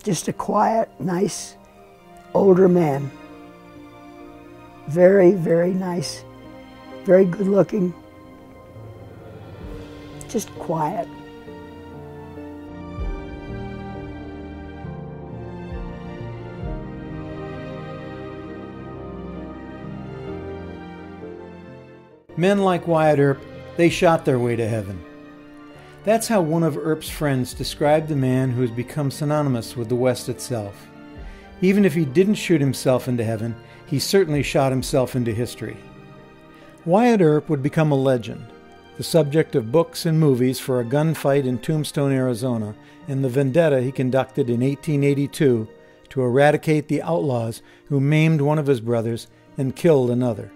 just a quiet, nice, older man. Very, very nice. Very good looking. Just quiet. Men like Wyatt Earp, they shot their way to heaven. That's how one of Earp's friends described the man who has become synonymous with the West itself. Even if he didn't shoot himself into heaven, he certainly shot himself into history. Wyatt Earp would become a legend, the subject of books and movies for a gunfight in Tombstone, Arizona, and the vendetta he conducted in 1882 to eradicate the outlaws who maimed one of his brothers and killed another.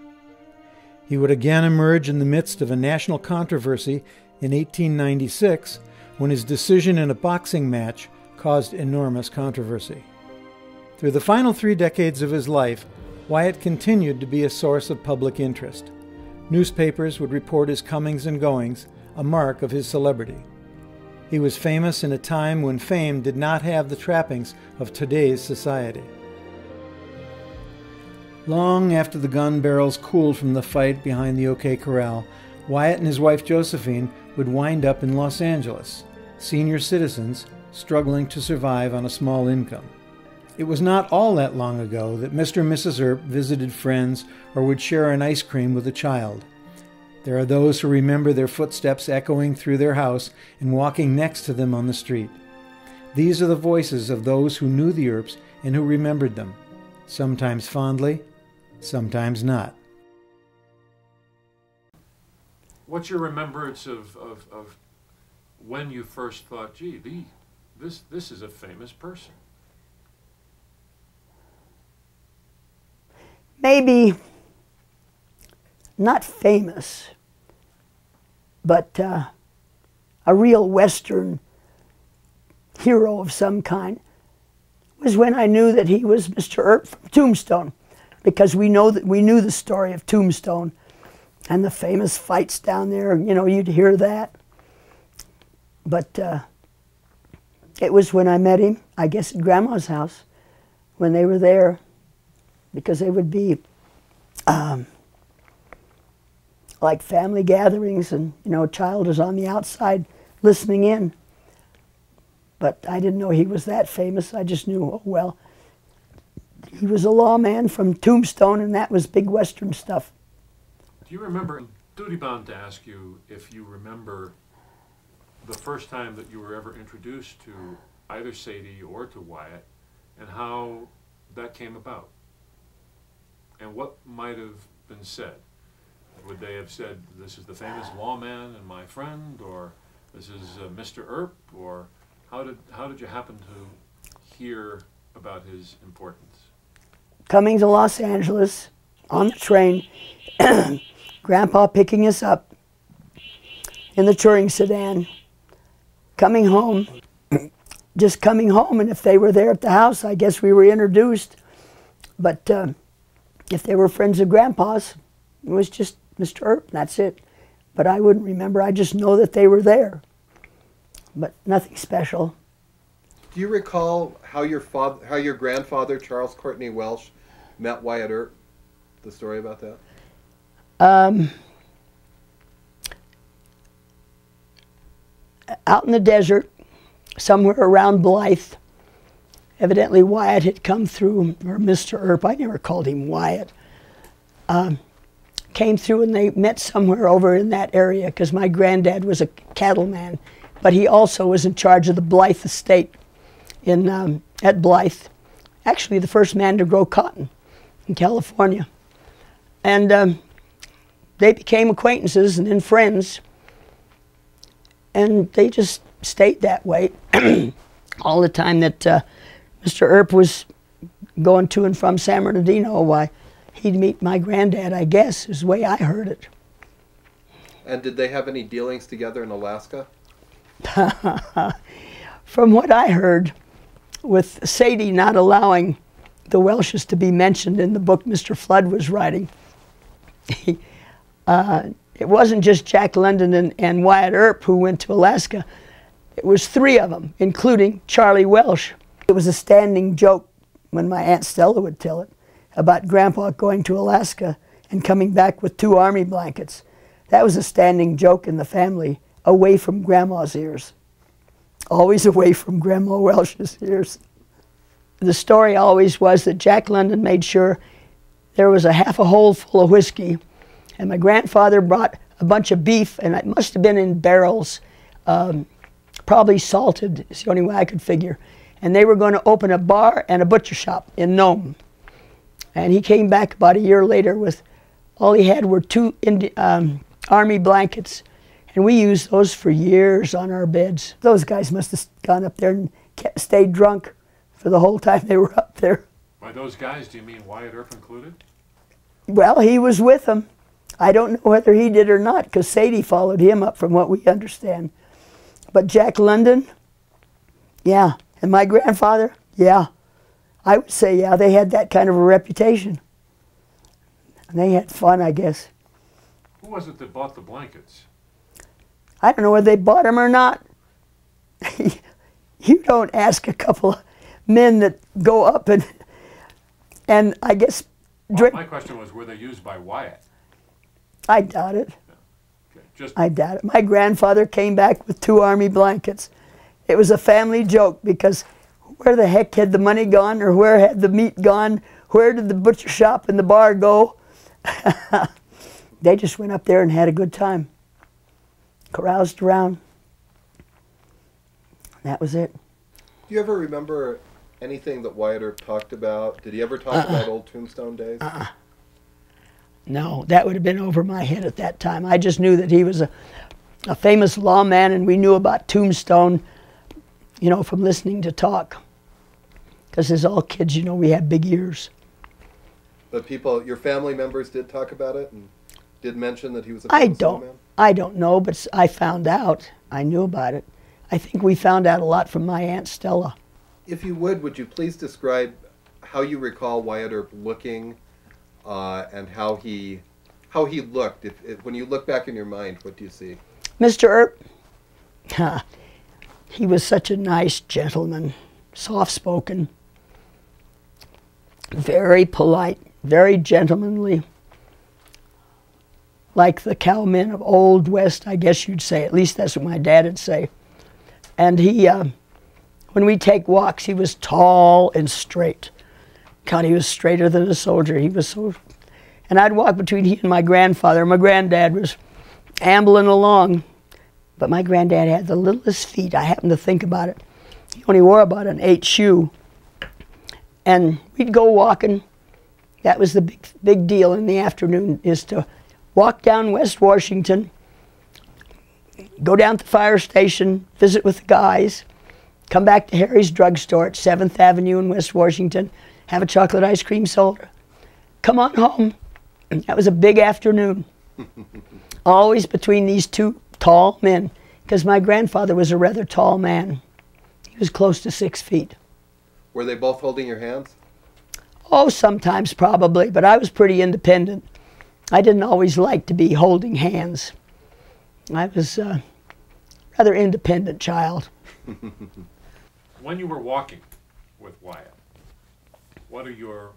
He would again emerge in the midst of a national controversy in 1896 when his decision in a boxing match caused enormous controversy. Through the final 3 decades of his life, Wyatt continued to be a source of public interest. Newspapers would report his comings and goings, a mark of his celebrity. He was famous in a time when fame did not have the trappings of today's society. Long after the gun barrels cooled from the fight behind the OK Corral, Wyatt and his wife Josephine would wind up in Los Angeles, senior citizens struggling to survive on a small income. It was not all that long ago that Mr. and Mrs. Earp visited friends or would share an ice cream with a child. There are those who remember their footsteps echoing through their house and walking next to them on the street. These are the voices of those who knew the Earps and who remembered them, sometimes fondly, sometimes not. What's your remembrance of when you first thought, gee, this is a famous person? Maybe not famous, but a real Western hero of some kind was when I knew that he was Mr. Earp from Tombstone, because we knew the story of Tombstone and the famous fights down there. You know, you'd hear that. But it was when I met him, I guess at Grandma's house, when they were there, because they would be like family gatherings, and you know, a child is on the outside listening in. But I didn't know he was that famous. I just knew, oh well, he was a lawman from Tombstone, and that was big Western stuff. Do you remember, I'm duty bound to ask you if you remember the first time that you were ever introduced to either Sadie or to Wyatt, and how that came about? And what might have been said? Would they have said, this is the famous lawman and my friend, or this is Mr. Earp, or how did you happen to hear about his importance? Coming to Los Angeles on the train, Grandpa picking us up in the touring sedan, coming home, just coming home, and if they were there at the house, I guess we were introduced. But if they were friends of Grandpa's, it was just Mr. Earp, that's it. But I wouldn't remember, I just know that they were there. But nothing special. Do you recall how your grandfather, Charles Courtney Welsh, met Wyatt Earp? The story about that? Out in the desert, somewhere around Blythe, evidently Wyatt had come through, or Mr. Earp, I never called him Wyatt, came through, and they met somewhere over in that area, because my granddad was a cattleman, but he also was in charge of the Blythe estate at Blythe. Actually, the first man to grow cotton in California. And they became acquaintances and then friends, and they just stayed that way all the time that Mr. Earp was going to and from San Bernardino. Why, he'd meet my granddad, I guess, is the way I heard it. And did they have any dealings together in Alaska? From what I heard, with Sadie not allowing the Welshes to be mentioned in the book Mr. Flood was writing, it wasn't just Jack London and Wyatt Earp who went to Alaska. It was 3 of them, including Charlie Welsh. It was a standing joke when my Aunt Stella would tell it about Grandpa going to Alaska and coming back with 2 army blankets. That was a standing joke in the family, away from Grandma's ears. Always away from Grandma Welsh's ears. The story always was that Jack London made sure there was a half a hole full of whiskey, and my grandfather brought a bunch of beef, and it must have been in barrels, probably salted, is the only way I could figure. And they were going to open a bar and a butcher shop in Nome. And he came back about a year later with, all he had were 2 army blankets, and we used those for years on our beds. Those guys must have gone up there and stayed drunk for the whole time they were up there. By those guys, do you mean Wyatt Earp included? Well, he was with them. I don't know whether he did or not, because Sadie followed him up from what we understand. But Jack London, yeah. And my grandfather, yeah. I would say, yeah, they had that kind of a reputation. And they had fun, I guess. Who was it that bought the blankets? I don't know whether they bought them or not. You don't ask a couple of men that go up and I guess... Well, my question was, were they used by Wyatt? I doubt it. Yeah. Okay. I doubt it. My grandfather came back with 2 army blankets. It was a family joke because where the heck had the money gone, or where had the meat gone? Where did the butcher shop and the bar go? They just went up there and had a good time. Caroused around. That was it. Do you ever remember anything that Wyatt Earp talked about? Did he ever talk about old Tombstone days? No, that would have been over my head at that time. I just knew that he was a famous lawman, and we knew about Tombstone, you know, from listening to talk. Because as all kids, you know, we had big ears. But people, your family members did talk about it and did mention that he was a famous lawman? I don't know, but I found out. I knew about it. I think we found out a lot from my Aunt Stella. If you would you please describe how you recall Wyatt Earp looking and how he looked? When you look back in your mind, what do you see? Mr. Earp, he was such a nice gentleman, soft-spoken, very polite, very gentlemanly, like the cowmen of Old West, I guess you'd say. At least that's what my dad would say. And he, when we take walks, he was tall and straight. God, he was straighter than a soldier. He was so... And I'd walk between he and my grandfather. My granddad was ambling along. But my granddad had the littlest feet. I happened to think about it. He only wore about an 8 shoe. And we'd go walking. That was the big deal in the afternoon, is to walk down West Washington, go down to the fire station, visit with the guys, come back to Harry's drugstore at 7th Avenue in West Washington, have a chocolate ice cream soda, come on home. And that was a big afternoon. Always between these 2 tall men, because my grandfather was a rather tall man. He was close to 6 feet. Were they both holding your hands? Oh, sometimes probably, but I was pretty independent. I didn't always like to be holding hands. I was a rather independent child. When you were walking with Wyatt, what are your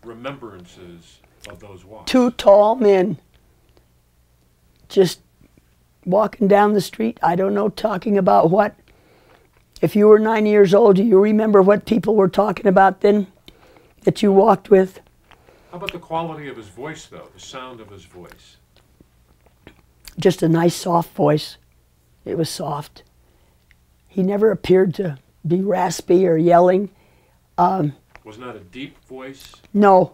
remembrances of those walks? 2 tall men just walking down the street. I don't know, talking about what. If you were 9 years old, do you remember what people were talking about then that you walked with? How about the quality of his voice, though, the sound of his voice? Just a nice, soft voice. It was soft. He never appeared to be raspy or yelling. Was not a deep voice? No.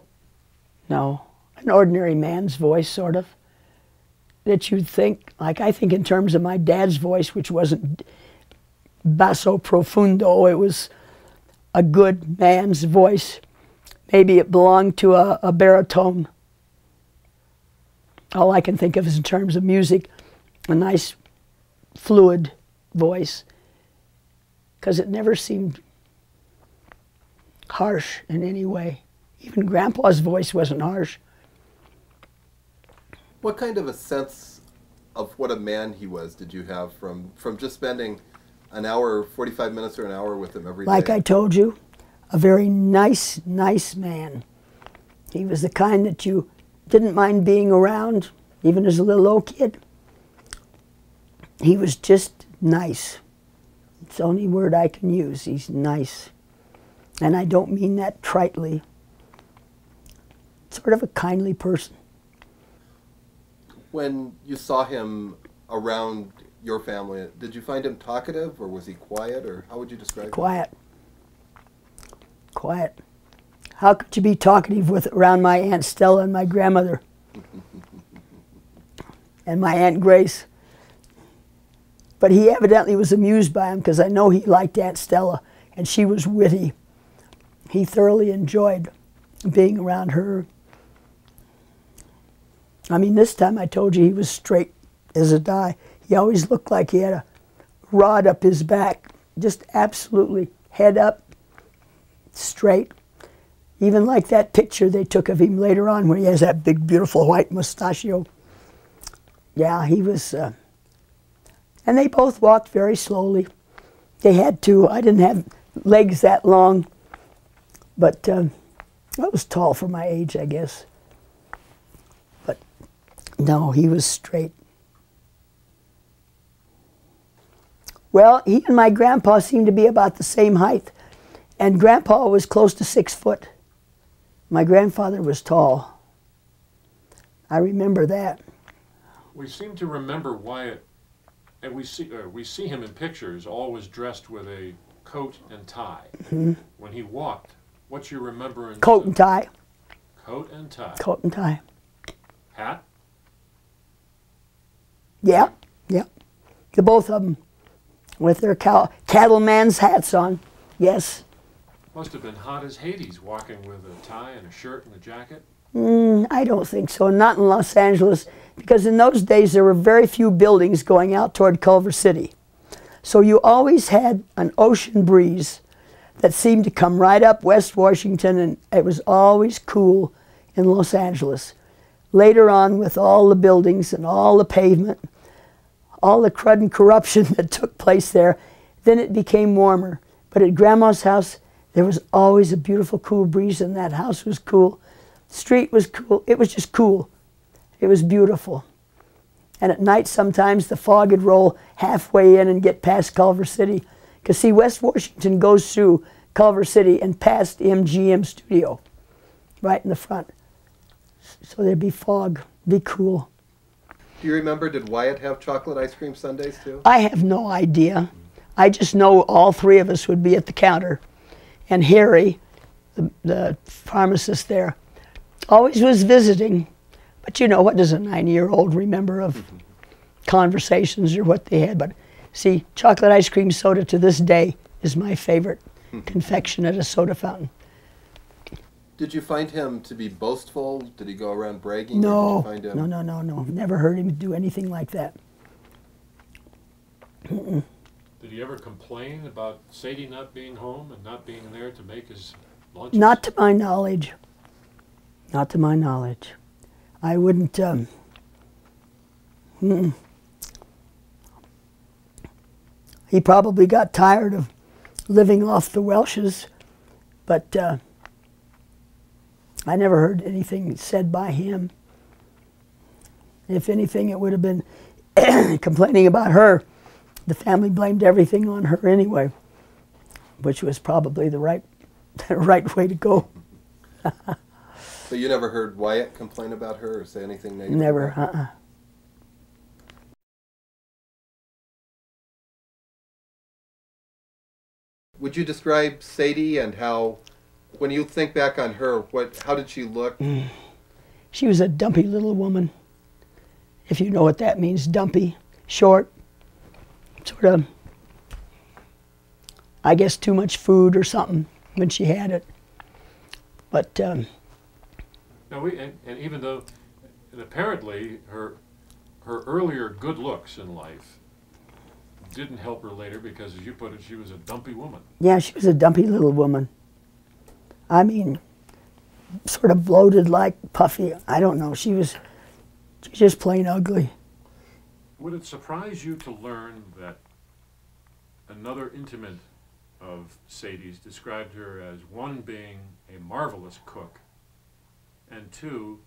An ordinary man's voice, sort of. That you'd think, like I think in terms of my dad's voice, which wasn't basso profundo, it was a good man's voice. Maybe it belonged to a baritone. All I can think of is in terms of music, a nice fluid voice, because it never seemed harsh in any way. Even Grandpa's voice wasn't harsh. What kind of a sense of what a man he was did you have from just spending an hour, 45 minutes or an hour with him every day? Like I told you, a very nice, nice man. He was the kind that you didn't mind being around, even as a little old kid. He was just nice. It's the only word I can use. He's nice. And I don't mean that tritely. Sort of a kindly person. When you saw him around your family, did you find him talkative, or was he quiet, or how would you describe him? Quiet. Quiet. How could you be talkative around my Aunt Stella and my grandmother? And my Aunt Grace? But he evidently was amused by him, because I know he liked Aunt Stella, and she was witty. He thoroughly enjoyed being around her. I mean, this time I told you he was straight as a die. He always looked like he had a rod up his back, just absolutely head up, straight. Even like that picture they took of him later on where he has that big, beautiful white mustachio. Yeah, he was... and they both walked very slowly. They had to. I didn't have legs that long, but I was tall for my age, I guess. But no, he was straight. Well, he and my grandpa seemed to be about the same height, and Grandpa was close to 6 foot. My grandfather was tall. I remember that. We seem to remember Wyatt, and we see him in pictures, always dressed with a coat and tie. Mm-hmm. When he walked, what's your remembrance? Coat and tie. Coat and tie. Coat and tie. Hat? Yeah, yeah. The both of them with their cattleman's hats on. Yes. Must have been hot as Hades, walking with a tie and a shirt and a jacket. I don't think so. Not in Los Angeles, because in those days there were very few buildings going out toward Culver City. So you always had an ocean breeze that seemed to come right up West Washington, and it was always cool in Los Angeles. Later on, with all the buildings and all the pavement, all the crud and corruption that took place there, then it became warmer. But at Grandma's house, there was always a beautiful cool breeze, and that house was cool. The street was cool. It was just cool. It was beautiful. And at night, sometimes the fog would roll halfway in and get past Culver City. Because, see, West Washington goes through Culver City and past MGM Studio, right in the front. So there'd be fog, be cool. Do you remember, did Wyatt have chocolate ice cream sundaes too? I have no idea. I just know all three of us would be at the counter. And Harry, the pharmacist there, always was visiting. But you know, what does a 9-year-old remember of conversations or what they had? But see, chocolate ice cream soda to this day is my favorite confection at a soda fountain. Did you find him to be boastful? Did he go around bragging? No, or did you find him... no. Never heard him do anything like that. Did he ever complain about Sadie not being home and not being there to make his lunches? Not to my knowledge. Not to my knowledge. I wouldn't... He probably got tired of living off the Welshes, but I never heard anything said by him. If anything, it would have been complaining about her. The family blamed everything on her anyway, which was probably the right way to go. So you never heard Wyatt complain about her or say anything negative? Never, Would you describe Sadie and how, when you think back on her, how did she look? She was a dumpy little woman, if you know what that means. Dumpy, short, sort of, I guess, too much food or something when she had it. But Now and even though, and apparently her earlier good looks in life didn't help her later, because, as you put it, she was a dumpy woman. yeah, she was a dumpy little woman. I mean, sort of bloated, like puffy. I don't know. She was just plain ugly. Would it surprise you to learn that another intimate of Sadie's described her as, one, being a marvelous cook, and two,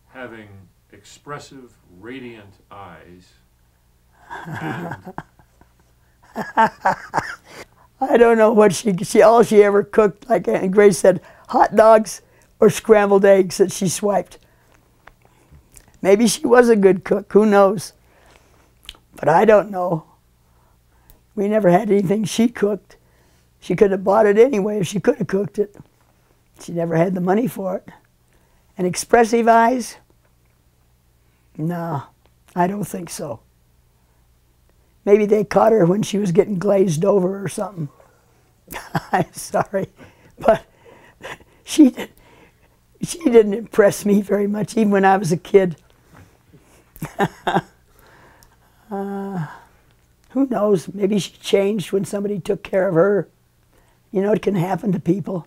having expressive, radiant eyes. And I don't know what all she ever cooked, like Aunt Grace said, hot dogs or scrambled eggs that she swiped. Maybe she was a good cook, who knows? But I don't know. We never had anything she cooked. She could have bought it anyway if she could have cooked it. She never had the money for it. And expressive eyes? No, I don't think so. Maybe they caught her when she was getting glazed over or something. I'm sorry, but she didn't impress me very much, even when I was a kid. Who knows? Maybe she changed when somebody took care of her. You know, it can happen to people.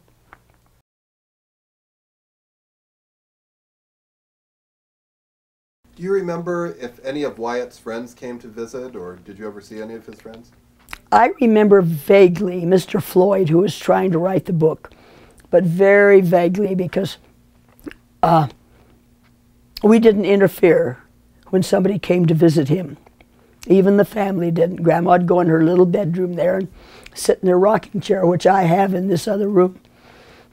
Do you remember if any of Wyatt's friends came to visit, or did you ever see any of his friends? I remember vaguely Mr. Floyd, who was trying to write the book, but very vaguely, because we didn't interfere when somebody came to visit him. Even the family didn't. Grandma would go in her little bedroom there and sit in her rocking chair, which I have in this other room,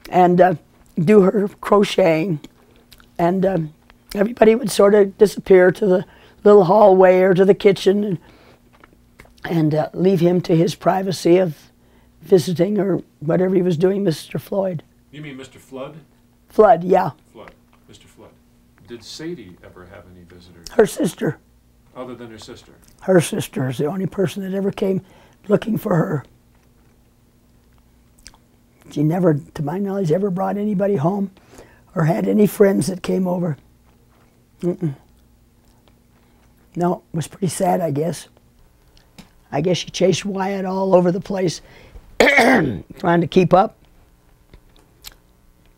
and do her crocheting. And everybody would sort of disappear to the little hallway or to the kitchen and leave him to his privacy of visiting or whatever he was doing, Mr. Floyd. you mean Mr. Flood? Flood, yeah. Flood, Mr. Flood. Did Sadie ever have any visitors? Her sister. Other than her sister? Her sister is the only person that ever came looking for her. She never, to my knowledge, ever brought anybody home or had any friends that came over. Mm-mm. No, it was pretty sad, I guess. I guess she chased Wyatt all over the place, trying to keep up.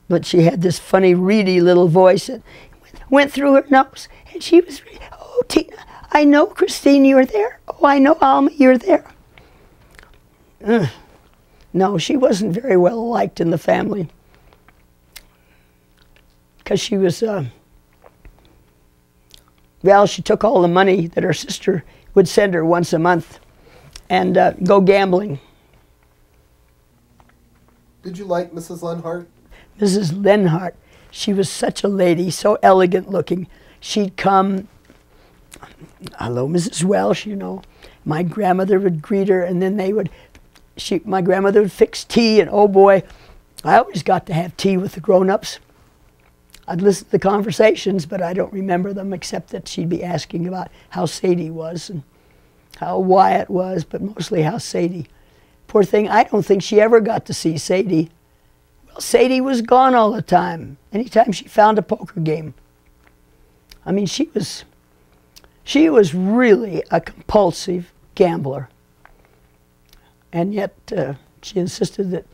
But she had this funny, reedy little voice that went through her nose, and she was, oh, Tina, I know, Christine, you're there. Oh, I know, Alma, you're there. No, she wasn't very well liked in the family, because she was, well, she took all the money that her sister would send her once a month and go gambling. Did you like Mrs. Lenhart? Mrs. Lenhart, she was such a lady, so elegant looking. She'd come, hello, Mrs. Welsh, you know. My grandmother would greet her, and then my grandmother would fix tea, and oh boy, I always got to have tea with the grown-ups. I'd listen to the conversations, but I don't remember them, except that she'd be asking about how Sadie was and how Wyatt was, but mostly how Sadie. Poor thing, I don't think she ever got to see Sadie. Well, Sadie was gone all the time, anytime she found a poker game. I mean, she was really a compulsive gambler. And yet she insisted that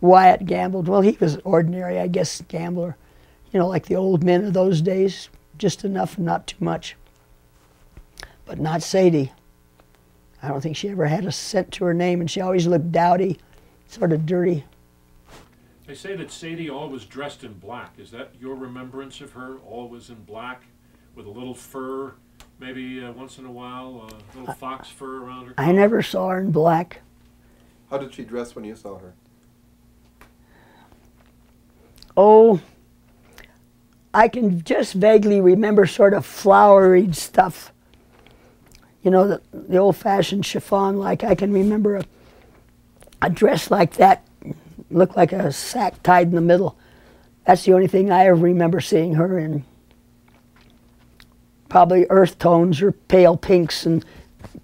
Wyatt gambled. Well, he was ordinary, I guess, gambler. You know, like the old men of those days, just enough and not too much. But not Sadie. I don't think she ever had a cent to her name, and she always looked dowdy, sort of dirty. They say that Sadie always dressed in black. Is that your remembrance of her, always in black, with a little fur, maybe once in a while, a little fox fur around her collar? I never saw her in black. How did she dress when you saw her? Oh, I can just vaguely remember sort of flowery stuff. You know, the old-fashioned chiffon, like I can remember a dress like that, looked like a sack tied in the middle. That's the only thing I ever remember seeing her in. Probably earth tones or pale pinks and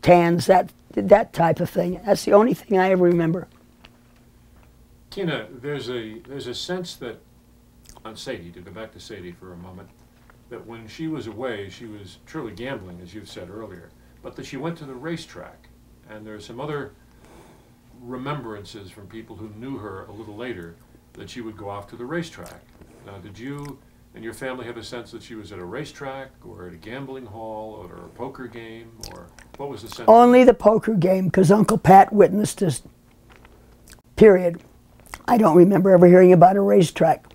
tans, that type of thing. That's the only thing I ever remember. Tina, there's a sense that, on Sadie, to go back to Sadie for a moment, that when she was away, she was truly gambling, as you've said earlier, but that she went to the racetrack. And there are some other remembrances from people who knew her a little later that she would go off to the racetrack. Now, did you and your family have a sense that she was at a racetrack or at a gambling hall or a poker game? Or What was the sentence? Only the poker game, because Uncle Pat witnessed us. Period. I don't remember ever hearing about a racetrack.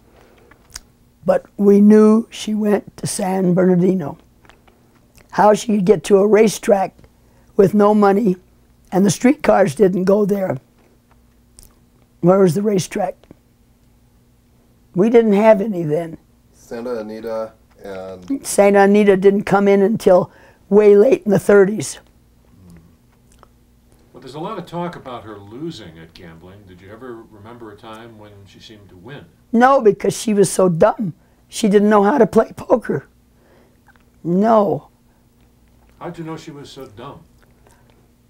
But we knew she went to San Bernardino. How she could get to a racetrack with no money, and the streetcars didn't go there. Where was the racetrack? We didn't have any then. Santa Anita and... Santa Anita didn't come in until way late in the 30s. Well, there's a lot of talk about her losing at gambling. Did you ever remember a time when she seemed to win? No, because she was so dumb. She didn't know how to play poker. No. How'd you know she was so dumb?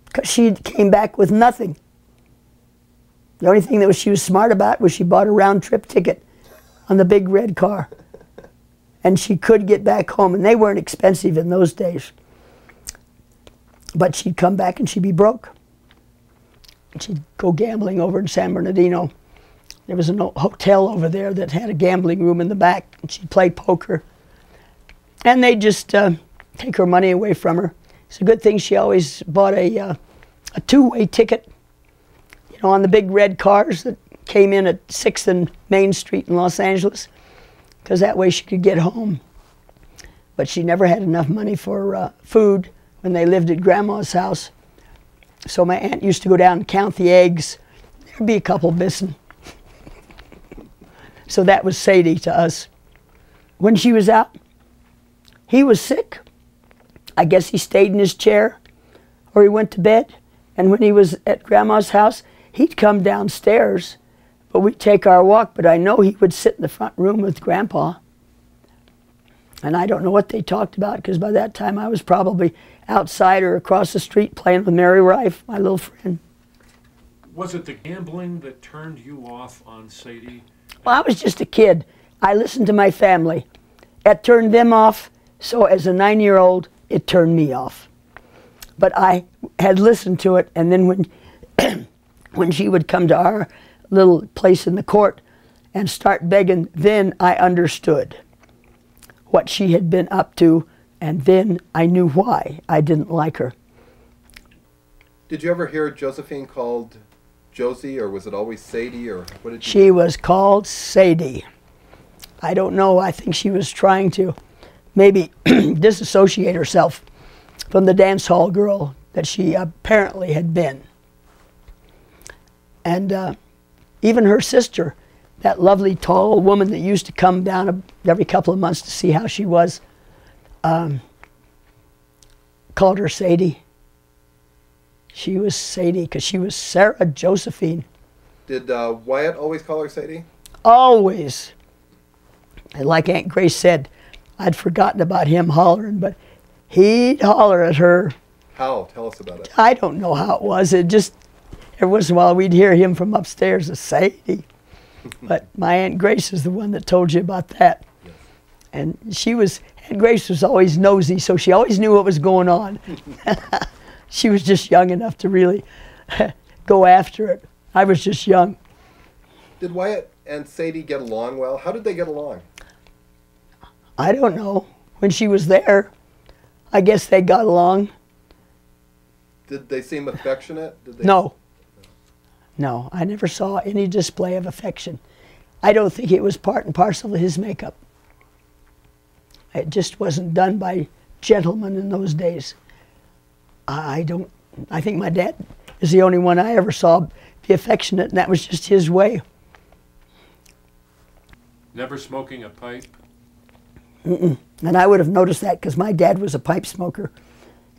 Because she came back with nothing. The only thing that she was smart about was she bought a round-trip ticket on the big red car. And she could get back home, and they weren't expensive in those days. But she'd come back and she'd be broke. She'd go gambling over in San Bernardino. There was a hotel over there that had a gambling room in the back, and she'd play poker. And they'd just take her money away from her. It's a good thing she always bought a two-way ticket, you know, on the big red cars that came in at 6th and Main Street in Los Angeles, because that way she could get home. But she never had enough money for food when they lived at Grandma's house. So my aunt used to go down and count the eggs. There'd be a couple missing. So that was Sadie to us. When she was out, he was sick. I guess he stayed in his chair or he went to bed. And when he was at Grandma's house, he'd come downstairs, but we'd take our walk. But I know he would sit in the front room with Grandpa. And I don't know what they talked about, because by that time I was probably outside or across the street playing with Mary Rife, my little friend. Was it the gambling that turned you off on Sadie? Well, I was just a kid. I listened to my family. It turned them off, so as a 9-year-old, it turned me off. But I had listened to it, and then when, when she would come to our little place in the court and start begging, then I understood what she had been up to, and then I knew why I didn't like her. Did you ever hear Josephine called Josie, or was it always Sadie, or what did She was called Sadie. I don't know, I think she was trying to maybe disassociate herself from the dance hall girl that she apparently had been. And even her sister, that lovely tall woman that used to come down every couple of months to see how she was, called her Sadie. She was Sadie because she was Sarah Josephine. Did Wyatt always call her Sadie? Always. And like Aunt Grace said, I'd forgotten about him hollering, but he'd holler at her. How? Tell us about it. I don't know how it was. It just, every once in a while we'd hear him from upstairs, Sadie. But my Aunt Grace is the one that told you about that. Yes. And Aunt Grace was always nosy, so she always knew what was going on. She was just young enough to really go after it. I was just young. Did Wyatt and Sadie get along well? How did they get along? I don't know. When she was there, I guess they got along. Did they seem affectionate? Did they... No. No, I never saw any display of affection. I don't think it was part and parcel of his makeup. It just wasn't done by gentlemen in those days. I think my dad is the only one I ever saw be affectionate, and that was just his way. Never smoking a pipe? Mm-mm. And I would have noticed that because my dad was a pipe smoker,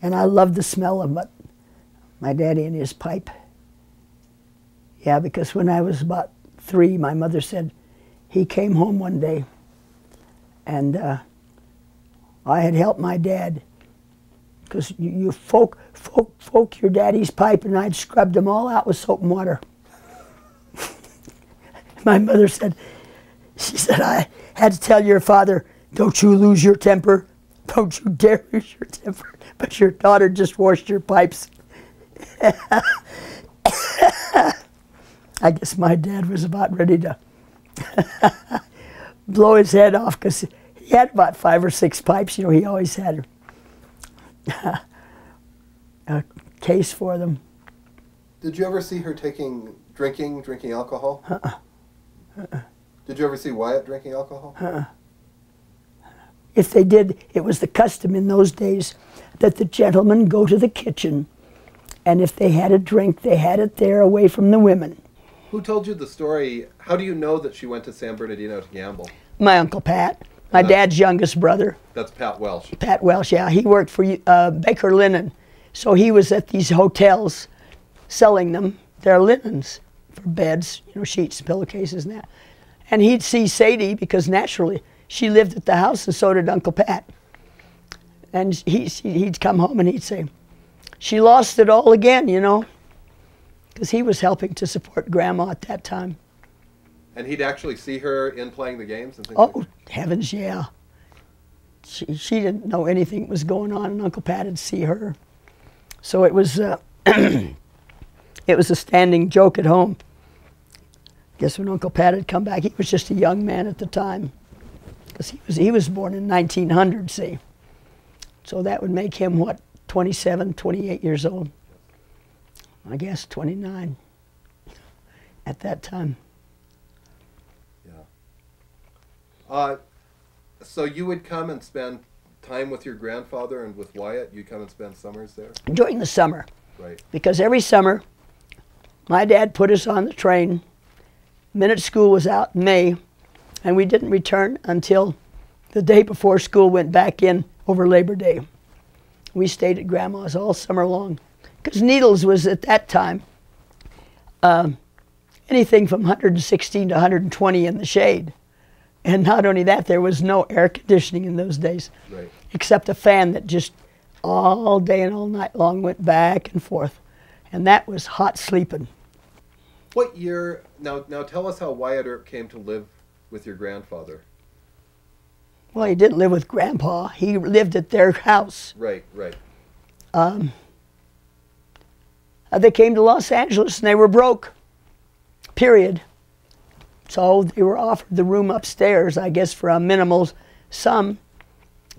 and I loved the smell of my daddy and his pipe. Yeah, because when I was about 3, my mother said he came home one day, and I had helped my dad, because you folk your daddy's pipe, and I'd scrubbed them all out with soap and water. My mother said, she said, I had to tell your father, don't you lose your temper. Don't you dare lose your temper. But your daughter just washed your pipes. I guess my dad was about ready to blow his head off, because he had about 5 or 6 pipes. You know, he always had her. a case for them. Did you ever see her drinking alcohol? Did you ever see Wyatt drinking alcohol? If they did, it was the custom in those days that the gentlemen go to the kitchen, and if they had a drink, they had it there away from the women. Who told you the story? How do you know that she went to San Bernardino to gamble? My Uncle Pat, my dad's youngest brother. That's Pat Welsh. Pat Welsh, yeah. He worked for Baker Linen. So he was at these hotels selling them their linens for beds, you know, sheets, pillowcases and that. And he'd see Sadie because naturally she lived at the house and so did Uncle Pat. And he'd come home and he'd say, she lost it all again, you know, because he was helping to support Grandma at that time. And he'd actually see her in playing the games and things Oh, like that? heavens, yeah. She didn't know anything was going on, and Uncle Pat would see her. So it was it was a standing joke at home. Guess when Uncle Pat had come back, he was just a young man at the time, because he was born in 1900, see. So that would make him, what, 27, 28 years old? I guess 29 at that time. Yeah. So you would come and spend time with your grandfather and with Wyatt? You'd come and spend summers there? During the summer. Right. Because every summer, my dad put us on the train minute school was out in May, and we didn't return until the day before school went back in over Labor Day. We stayed at Grandma's all summer long. Because Needles was, at that time, anything from 116 to 120 in the shade. And not only that, there was no air conditioning in those days, Right. except a fan that just all day and all night long went back and forth. And that was hot sleeping. What year, now tell us how Wyatt Earp came to live with your grandfather. Well, he didn't live with Grandpa. He lived at their house. Right, right. They came to Los Angeles and they were broke, period. So they were offered the room upstairs, I guess, for a minimal sum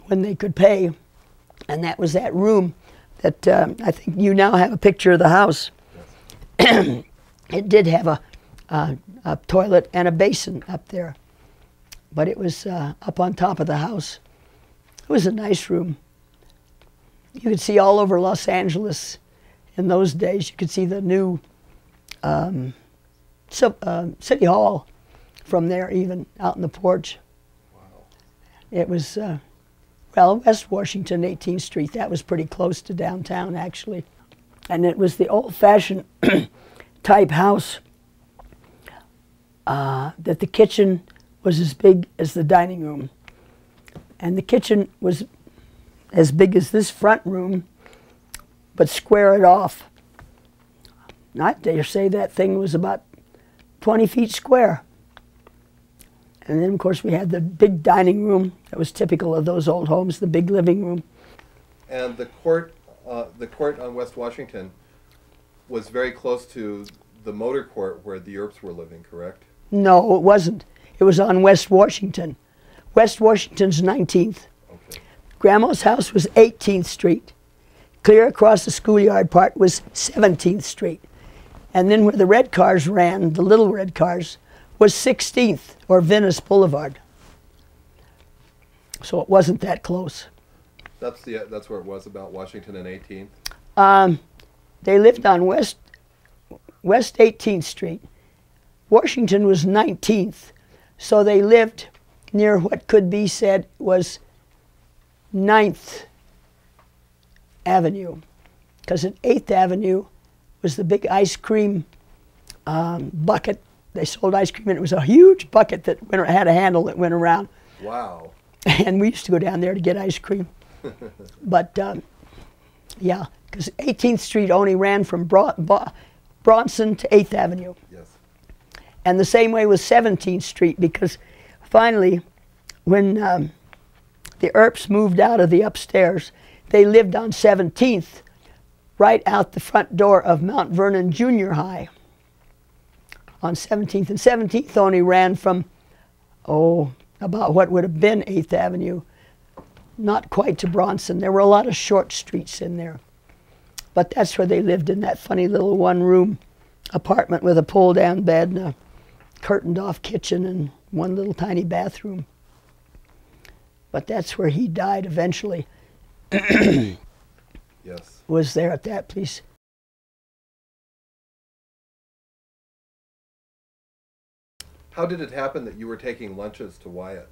when they could pay. And that was that room that I think you now have a picture of the house. Yes. It did have a toilet and a basin up there, but it was up on top of the house. It was a nice room. You could see all over Los Angeles in those days. You could see the new City Hall from there, even out in the porch. Wow. It was, well, West Washington, 18th Street. That was pretty close to downtown, actually. And it was the old-fashioned type house that the kitchen was as big as the dining room. And the kitchen was as big as this front room, but square it off. I dare say that thing was about 20 feet square. And then, of course, we had the big dining room that was typical of those old homes, the big living room. And the court on West Washington was very close to the motor court where the Earps were living, correct? No, it wasn't. It was on West Washington. West Washington's 19th. Okay. Grandma's house was 18th Street. Clear across the schoolyard part was 17th Street. And then where the red cars ran, the little red cars, was 16th, or Venice Boulevard. So it wasn't that close. That's where it was, about Washington and 18th? They lived on West 18th Street. Washington was 19th, so they lived near what could be said was 9th Avenue, because at 8th Avenue was the big ice cream bucket. They sold ice cream, and it was a huge bucket that had a handle that went around. Wow. And we used to go down there to get ice cream. But, yeah, because 18th Street only ran from Bronson to 8th Avenue. Yes. And the same way with 17th Street, because finally, when the Earps moved out of the upstairs, they lived on 17th, right out the front door of Mount Vernon Junior High on 17th. And 17th only ran from, about what would have been 8th Avenue, not quite to Bronson. There were a lot of short streets in there. But that's where they lived, in that funny little one-room apartment with a pull-down bed and a curtained-off kitchen and one little tiny bathroom. But that's where he died eventually. Yes. Was there at that place. How did it happen that you were taking lunches to Wyatt?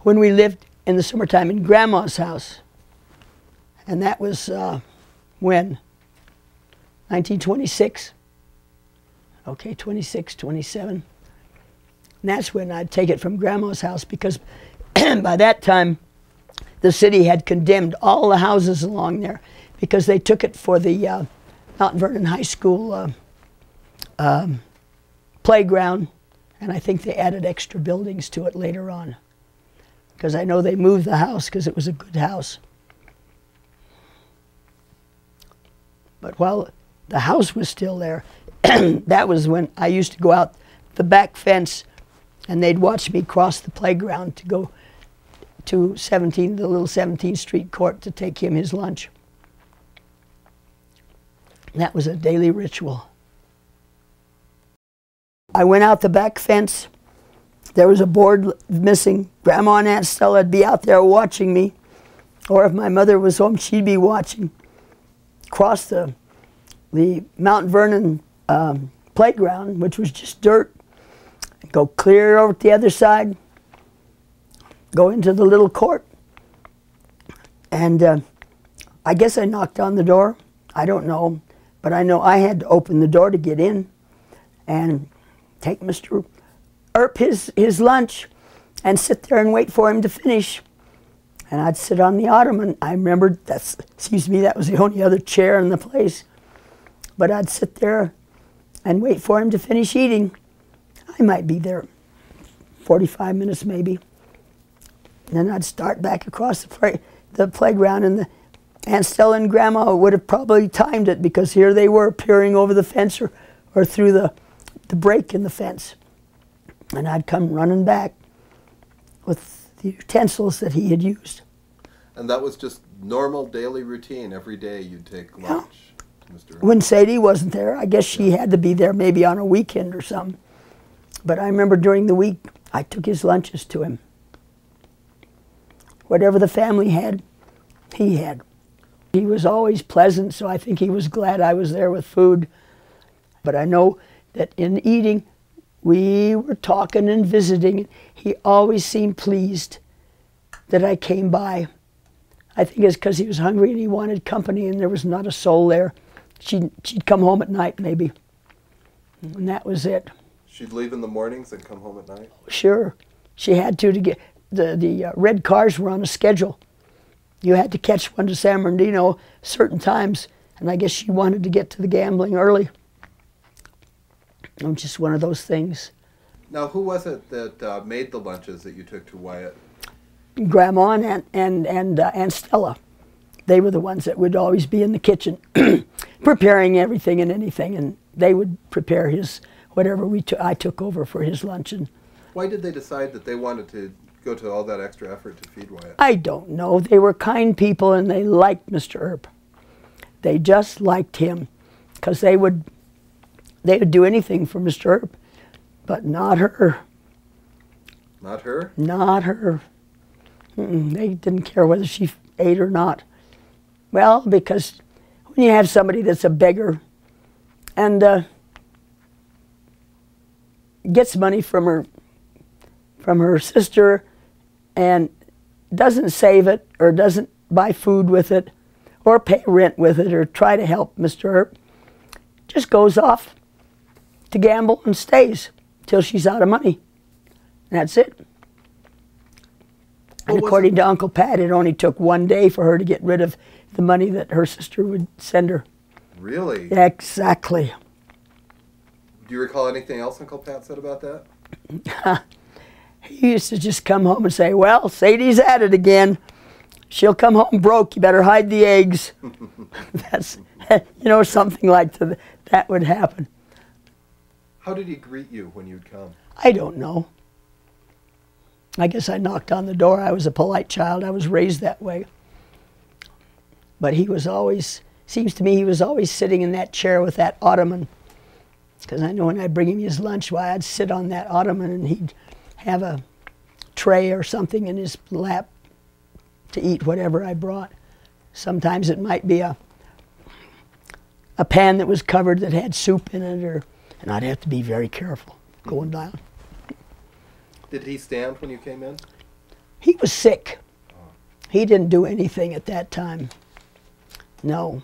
When we lived in the summertime in Grandma's house. And that was when? 1926. Okay, 26, 27. And that's when I'd take it from Grandma's house, because by that time the city had condemned all the houses along there because they took it for the Mount Vernon High School playground, and I think they added extra buildings to it later on, because I know they moved the house because it was a good house. But while the house was still there, that was when I used to go out the back fence, and they'd watch me cross the playground to go to the little 17th Street court to take him his lunch. That was a daily ritual. I went out the back fence. There was a board missing. Grandma and Aunt Stella would be out there watching me. Or if my mother was home, she'd be watching. Cross the Mount Vernon playground, which was just dirt. Go clear over to the other side. Go into the little court. And I guess I knocked on the door. I don't know. But I know I had to open the door to get in and take Mr. Earp his lunch and sit there and wait for him to finish. And I'd sit on the ottoman. I remembered, that was the only other chair in the place. But I'd sit there and wait for him to finish eating. I might be there 45 minutes maybe. And then I'd start back across the playground, and Aunt Stella and Grandma would have probably timed it, because here they were peering over the fence or through the break in the fence. And I'd come running back with the utensils that he had used. And that was just normal daily routine. Every day you'd take lunch to Mr. Earp. When Sadie wasn't there, I guess she had to be there maybe on a weekend or something. But I remember during the week, I took his lunches to him. Whatever the family had, he had. He was always pleasant, so I think he was glad I was there with food. But I know that in eating, we were talking and visiting. He always seemed pleased that I came by. I think it's because he was hungry and he wanted company, and there was not a soul there. She'd come home at night, maybe, and that was it. She'd leave in the mornings and come home at night? Sure. She had to get, the red cars were on a schedule. You had to catch one to San Bernardino certain times, and I guess she wanted to get to the gambling early. It was just one of those things. Now, who was it that made the lunches that you took to Wyatt? Grandma and Aunt Stella. They were the ones that would always be in the kitchen preparing everything and anything, and they would prepare his, whatever I took over for his luncheon. Why did they decide that they wanted to go to all that extra effort to feed Wyatt? I don't know. They were kind people, and they liked Mr. Earp. They just liked him, because they would do anything for Mr. Earp, but not her. Not her? Not her. They didn't care whether she ate or not. Well, because when you have somebody that's a beggar and gets money from her sister and doesn't save it or doesn't buy food with it or pay rent with it or try to help Mr. Earp, just goes off to gamble and stays till she's out of money. And that's it. And according to Uncle Pat, it only took one day for her to get rid of the money that her sister would send her. Really? Exactly. Do you recall anything else Uncle Pat said about that? He used to just come home and say, well, Sadie's at it again. She'll come home broke. You better hide the eggs. That's, something like that would happen. How did he greet you when you'd come? I don't know. I guess I knocked on the door. I was a polite child. I was raised that way. But he was always Seems to me he was always sitting in that chair with that ottoman. Because I know when I'd bring him his lunch, why, I'd sit on that ottoman and he'd have a tray or something in his lap to eat whatever I brought. Sometimes it might be a pan that was covered that had soup in it, and I'd have to be very careful going down. Did he stand when you came in? He was sick. He didn't do anything at that time. No.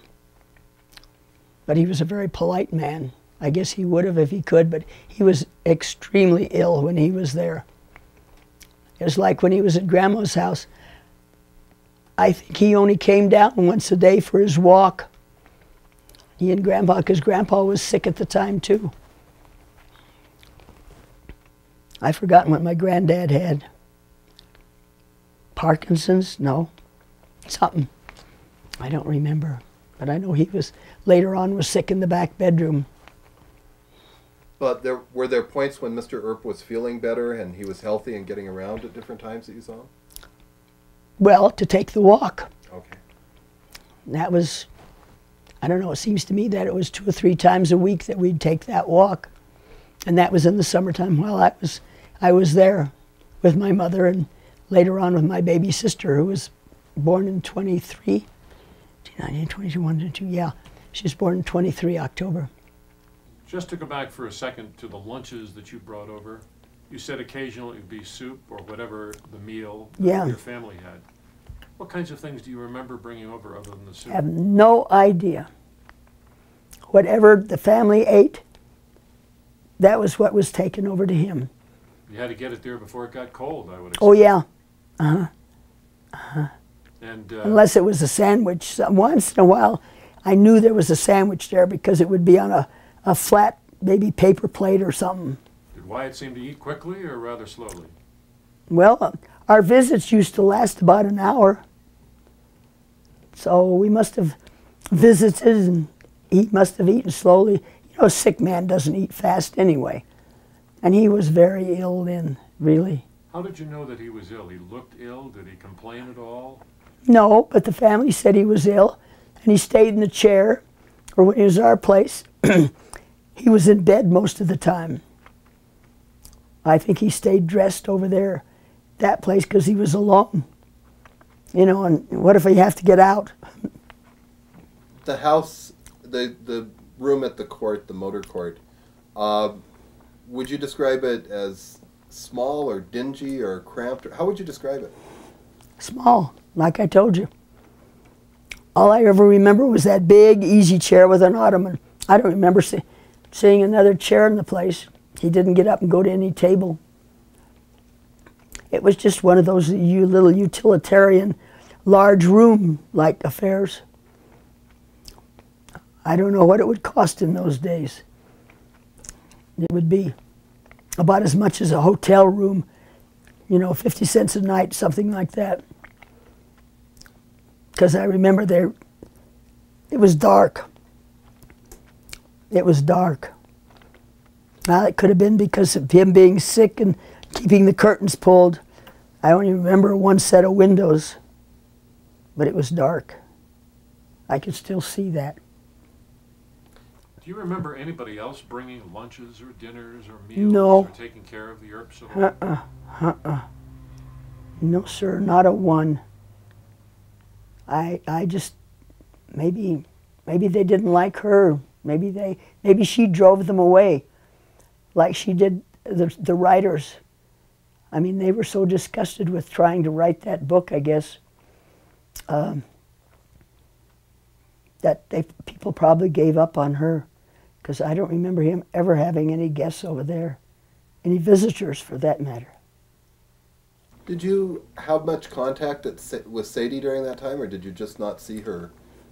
But he was a very polite man. I guess he would have if he could, but he was extremely ill when he was there. It was like when he was at Grandma's house. I think he only came down once a day for his walk. He and Grandpa, because Grandpa was sick at the time too. I've forgotten what my granddad had. Parkinson's? No. Something. I don't remember. But I know he was, later on, was sick in the back bedroom. But were there points when Mr. Earp was feeling better and he was healthy and getting around at different times that you saw him? Well, to take the walk. Okay. That was, I don't know, it seems to me that it was 2 or 3 times a week that we'd take that walk. And that was in the summertime while I was there with my mother and later on with my baby sister who was born in 23. 1921 to 2, yeah. She was born in 23 October. Just to go back for a second to the lunches that you brought over, you said occasionally it would be soup or whatever the meal that your family had. What kinds of things do you remember bringing over other than the soup? I have no idea. Whatever the family ate, that was what was taken over to him. You had to get it there before it got cold, I would expect. Oh, yeah. Uh-huh. Uh-huh. And, unless it was a sandwich. Once in a while, I knew there was a sandwich there because it would be on a flat, maybe paper plate or something. Did Wyatt seem to eat quickly or rather slowly? Well, our visits used to last about an hour. So we must have visited and he must have eaten slowly. You know, a sick man doesn't eat fast anyway. And he was very ill then, really. How did you know that he was ill? He looked ill? Did he complain at all? No, but the family said he was ill, and he stayed in the chair, or when he was at our place, he was in bed most of the time. I think he stayed dressed over there, that place, because he was alone. You know, and what if he have to get out? The house, the room at the court, the motor court, would you describe it as small or dingy or cramped? Or how would you describe it? Small, like I told you. All I ever remember was that big, easy chair with an ottoman. I don't remember seeing another chair in the place. He didn't get up and go to any table. It was just one of those little utilitarian, large room-like affairs. I don't know what it would cost in those days. It would be about as much as a hotel room, you know, 50 cents a night, something like that. Because I remember it was dark. It was dark. Now, it could have been because of him being sick and keeping the curtains pulled. I only remember one set of windows, but it was dark. I could still see that. Do you remember anybody else bringing lunches or dinners or meals No. or taking care of the Earps at home? No, sir, not a one. I just, maybe they didn't like her. Maybe she drove them away, like she did the writers. I mean, they were so disgusted with trying to write that book, I guess, that people probably gave up on her, because I don't remember him ever having any guests over there, any visitors for that matter. Did you have much contact with Sadie during that time, or did you just not see her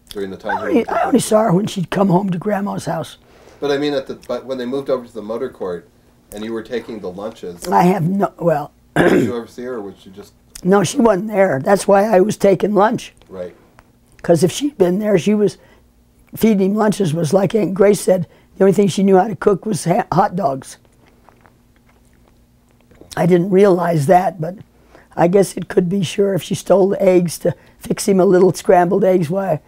during the time? I only saw her when she'd come home to Grandma's house. But I mean, when they moved over to the motor court, and you were taking the lunches. I have no, well. Did you ever see her, or was she just? No, she wasn't there. That's why I was taking lunch. Right. Because if she'd been there, she was feeding him lunches. Was like Aunt Grace said, the only thing she knew how to cook was hot dogs. I didn't realize that, but I guess it could be sure if she stole the eggs to fix him a little scrambled eggs. Why,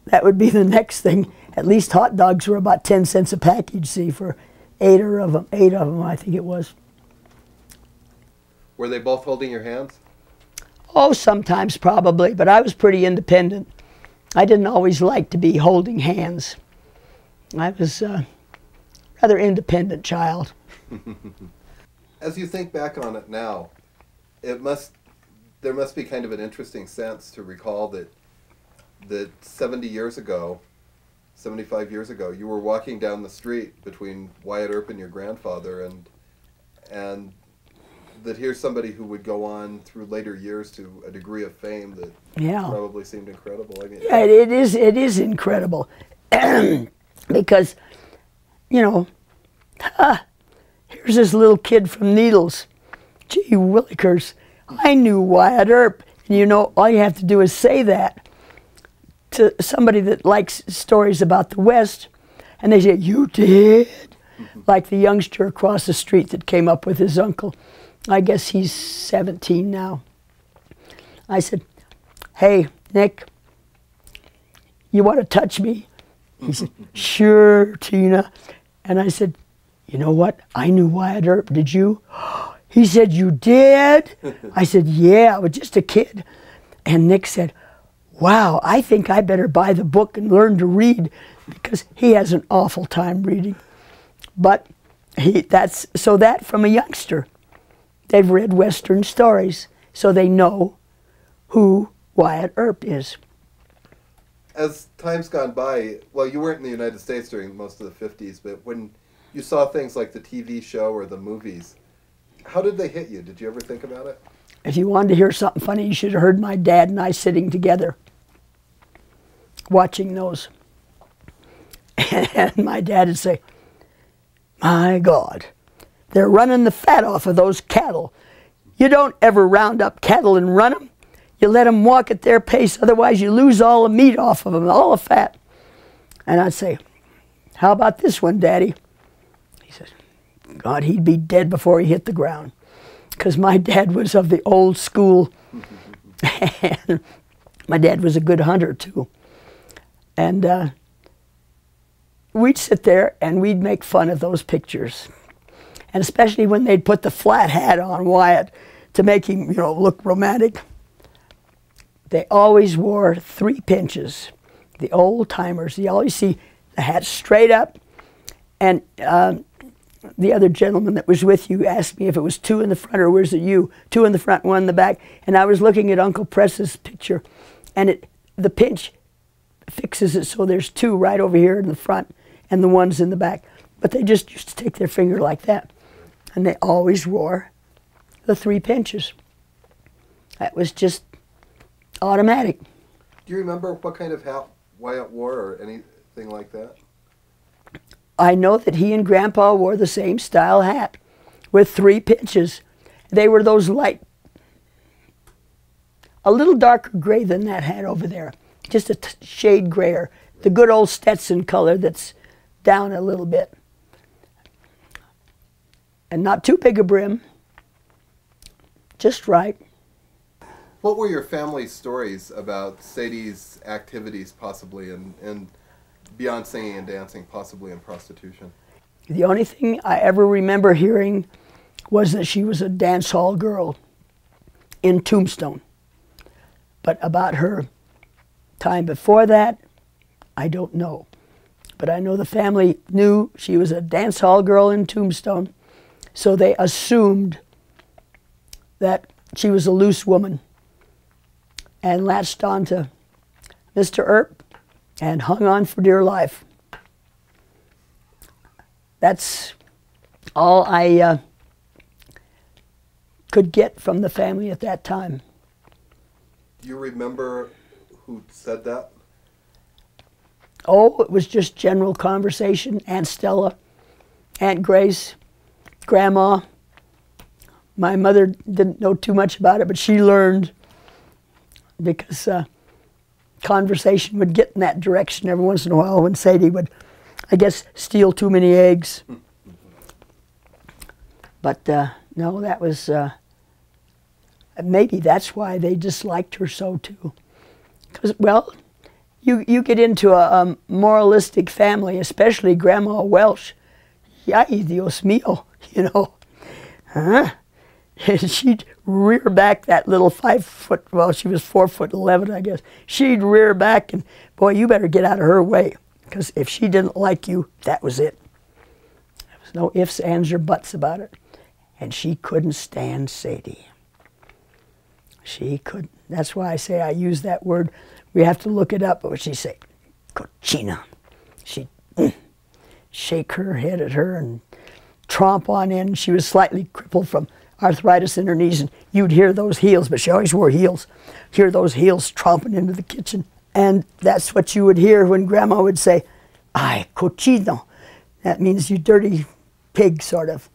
that would be the next thing. At least hot dogs were about 10 cents a package, see, for 8 of them, I think it was. Were they both holding your hands? Oh, sometimes probably, but I was pretty independent. I didn't always like to be holding hands. I was a rather independent child. As you think back on it now, there must be kind of an interesting sense to recall that 70 years ago, 75 years ago, you were walking down the street between Wyatt Earp and your grandfather, and that here's somebody who would go on through later years to a degree of fame that probably seemed incredible. I mean, yeah, it is incredible. Because, you know, here's this little kid from Needles. Gee willikers, I knew Wyatt Earp. And you know, all you have to do is say that to somebody that likes stories about the West, and they say, you did? Like the youngster across the street that came up with his uncle. I guess he's 17 now. I said, hey, Nick, you want to touch me? He said, sure, Tina. And I said, you know what? I knew Wyatt Earp. Did you? He said, you did? I said, yeah, I was just a kid. And Nick said, wow, I think I better buy the book and learn to read, because he has an awful time reading. But that from a youngster. They've read Western stories, so they know who Wyatt Earp is. As time's gone by, well, you weren't in the United States during most of the 50s, but when you saw things like the TV show or the movies, how did they hit you? Did you ever think about it? If you wanted to hear something funny, you should have heard my dad and I sitting together watching those. And my dad would say, my God, they're running the fat off of those cattle. You don't ever round up cattle and run them. You let them walk at their pace, otherwise you lose all the meat off of them, all the fat. And I'd say, how about this one, Daddy? He said, God, he'd be dead before he hit the ground. Because my dad was of the old school. And my dad was a good hunter, too. And we'd sit there and we'd make fun of those pictures. And especially when they'd put the flat hat on Wyatt to make him, you know, look romantic. They always wore 3 pinches. The old timers, you always see the hat straight up. And the other gentleman that was with you asked me if it was 2 in the front or was it you? 2 in the front, 1 in the back. And I was looking at Uncle Press's picture, and the pinch fixes it so there's 2 right over here in the front and the ones in the back. But they just used to take their finger like that. And they always wore the 3 pinches. That was just automatic. Do you remember what kind of hat Wyatt wore or anything like that? I know that he and Grandpa wore the same style hat with 3 pinches. They were those light, a little darker gray than that hat over there, just a shade grayer. The good old Stetson color that's down a little bit. And not too big a brim, just right. What were your family stories about Sadie's activities, possibly, and beyond singing and dancing, possibly in prostitution? The only thing I ever remember hearing was that she was a dance hall girl in Tombstone. But about her time before that, I don't know. But I know the family knew she was a dance hall girl in Tombstone, so they assumed that she was a loose woman and latched on to Mr. Earp and hung on for dear life. That's all I could get from the family at that time. Do you remember who said that? Oh, it was just general conversation. Aunt Stella, Aunt Grace, Grandma. My mother didn't know too much about it, but she learned because conversation would get in that direction every once in a while when Sadie would, I guess, steal too many eggs. But no, that was, maybe that's why they disliked her so too. Because, well, you get into a moralistic family, especially Grandma Welsh. Ay, Dios mío, you know. Huh? And she'd rear back that little 5 foot, well, she was 4'11", I guess. She'd rear back, and boy, you better get out of her way, because if she didn't like you, that was it. There was no ifs, ands, or buts about it. And she couldn't stand Sadie. She couldn't. That's why I say I use that word. We have to look it up. But what she'd say, cochina. She'd shake her head at her and tromp on in. She was slightly crippled from arthritis in her knees, and you'd hear those heels, but she always wore heels, hear those heels tromping into the kitchen. And that's what you would hear when Grandma would say, ay, cochino. That means you dirty pig, sort of.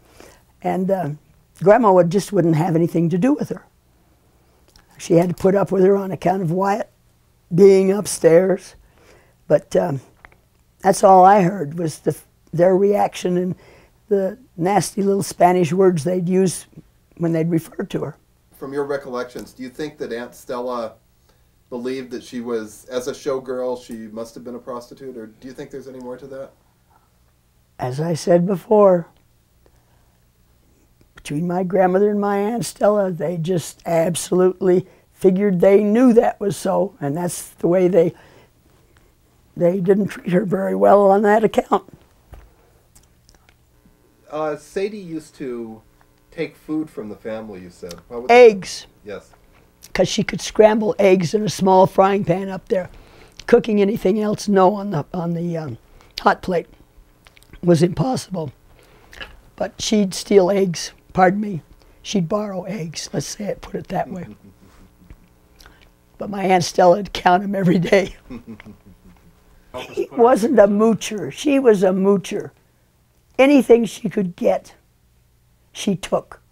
And Grandma just wouldn't have anything to do with her. She had to put up with her on account of Wyatt being upstairs. But that's all I heard was their reaction and the nasty little Spanish words they'd use when they'd refer to her. From your recollections, do you think that Aunt Stella believed that she was, as a showgirl, she must have been a prostitute, or do you think there's any more to that? As I said before, between my grandmother and my Aunt Stella, they just absolutely figured they knew that was so, and that's the way they didn't treat her very well on that account. Sadie used to take food from the family, you said. Eggs. Yes. Because she could scramble eggs in a small frying pan up there. Cooking anything else, no, on the hot plate was impossible. But she'd steal eggs, pardon me, she'd borrow eggs, let's say it, put it that way. But my Aunt Stella would count them every day. She wasn't a moocher, she was a moocher. Anything she could get, she took.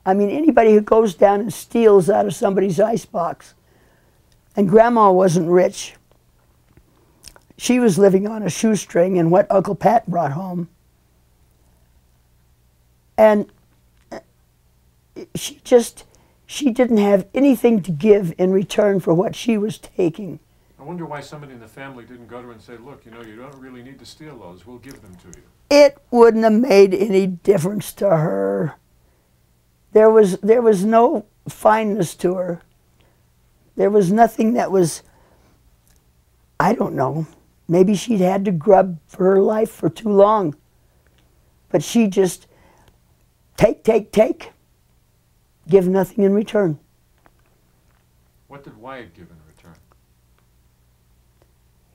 I mean, anybody who goes down and steals out of somebody's icebox, and Grandma wasn't rich. She was living on a shoestring and what Uncle Pat brought home. And she didn't have anything to give in return for what she was taking. I wonder why somebody in the family didn't go to her and say, look, you know, you don't really need to steal those. We'll give them to you. It wouldn't have made any difference to her. There was no fineness to her. There was nothing that was, I don't know, maybe she'd had to grub for her life for too long. But she just take, give nothing in return. What did Wyatt give in return?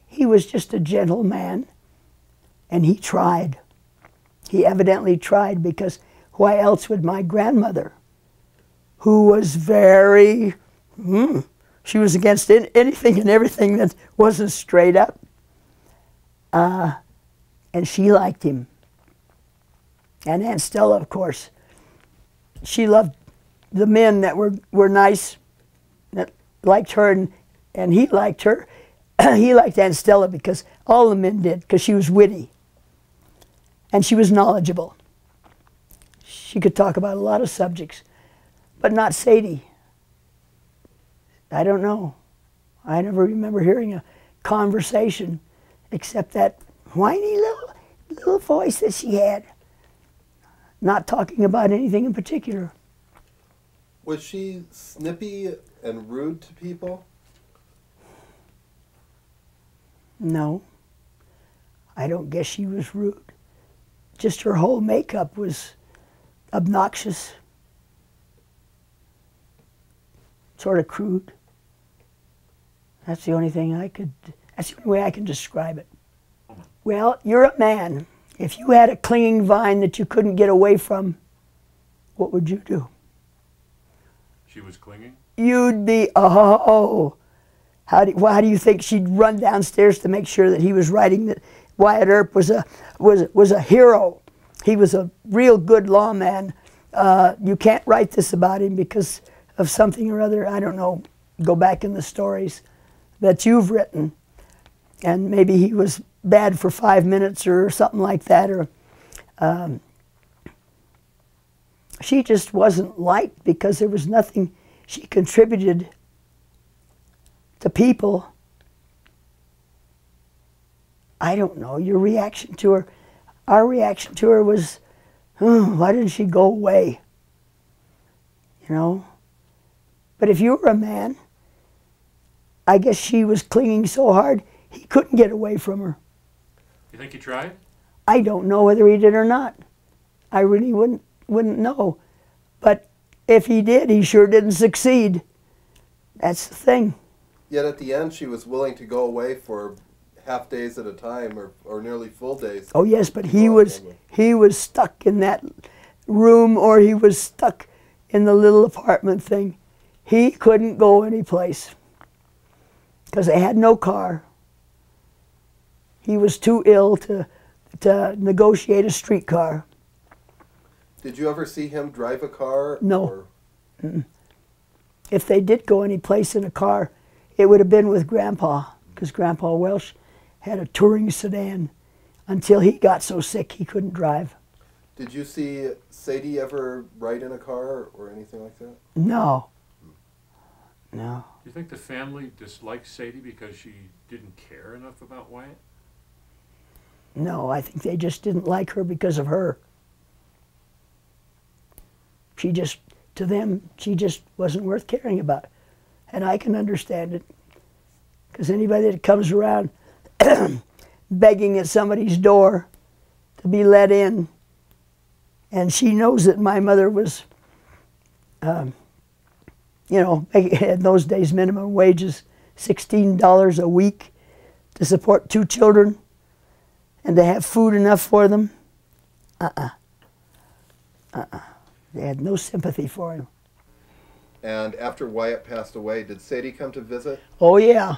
He was just a gentle man, and he tried. He evidently tried, because why else would my grandmother, who was very, she was against anything and everything that wasn't straight up, and she liked him. And Aunt Stella, of course, she loved the men that were nice, that liked her, and he liked her. He liked Aunt Stella because all the men did, because she was witty. And she was knowledgeable. She could talk about a lot of subjects, but not Sadie. I don't know. I never remember hearing a conversation except that whiny little voice that she had, not talking about anything in particular. Was she snippy and rude to people? No. I don't guess she was rude. Just her whole makeup was obnoxious, sort of crude. That's the only thing that's the only way I can describe it. Well, you're a man. If you had a clinging vine that you couldn't get away from, what would you do? She was clinging? You'd be, oh. How do you think she'd run downstairs to make sure that he was writing that Wyatt Earp was a hero? He was a real good lawman. You can't write this about him because of something or other. I don't know. Go back in the stories that you've written, and maybe he was bad for 5 minutes or something like that. Or she just wasn't liked because there was nothing she contributed to people I don't know, your reaction to her. Our reaction to her was, oh, why didn't she go away? You know? But if you were a man, I guess she was clinging so hard, he couldn't get away from her. You think he tried? I don't know whether he did or not. I really wouldn't know. But if he did, he sure didn't succeed. That's the thing. Yet at the end, she was willing to go away for half days at a time, or nearly full days. Oh yes, but he was stuck in that room, or he was stuck in the little apartment thing. He couldn't go anyplace because they had no car. He was too ill to negotiate a streetcar. Did you ever see him drive a car? No. If they did go any place in a car, it would have been with Grandpa, because Grandpa Welsh had a touring sedan until he got so sick he couldn't drive. Did you see Sadie ever ride in a car or anything like that? No. No. Do you think the family disliked Sadie because she didn't care enough about Wyatt? No, I think they just didn't like her because of her. She just, to them, she just wasn't worth caring about. And I can understand it. Because anybody that comes around begging at somebody's door to be let in, and she knows that my mother was, you know, in those days minimum wages, $16 a week to support 2 children and to have food enough for them. They had no sympathy for him. And after Wyatt passed away, did Sadie come to visit? Oh, yeah.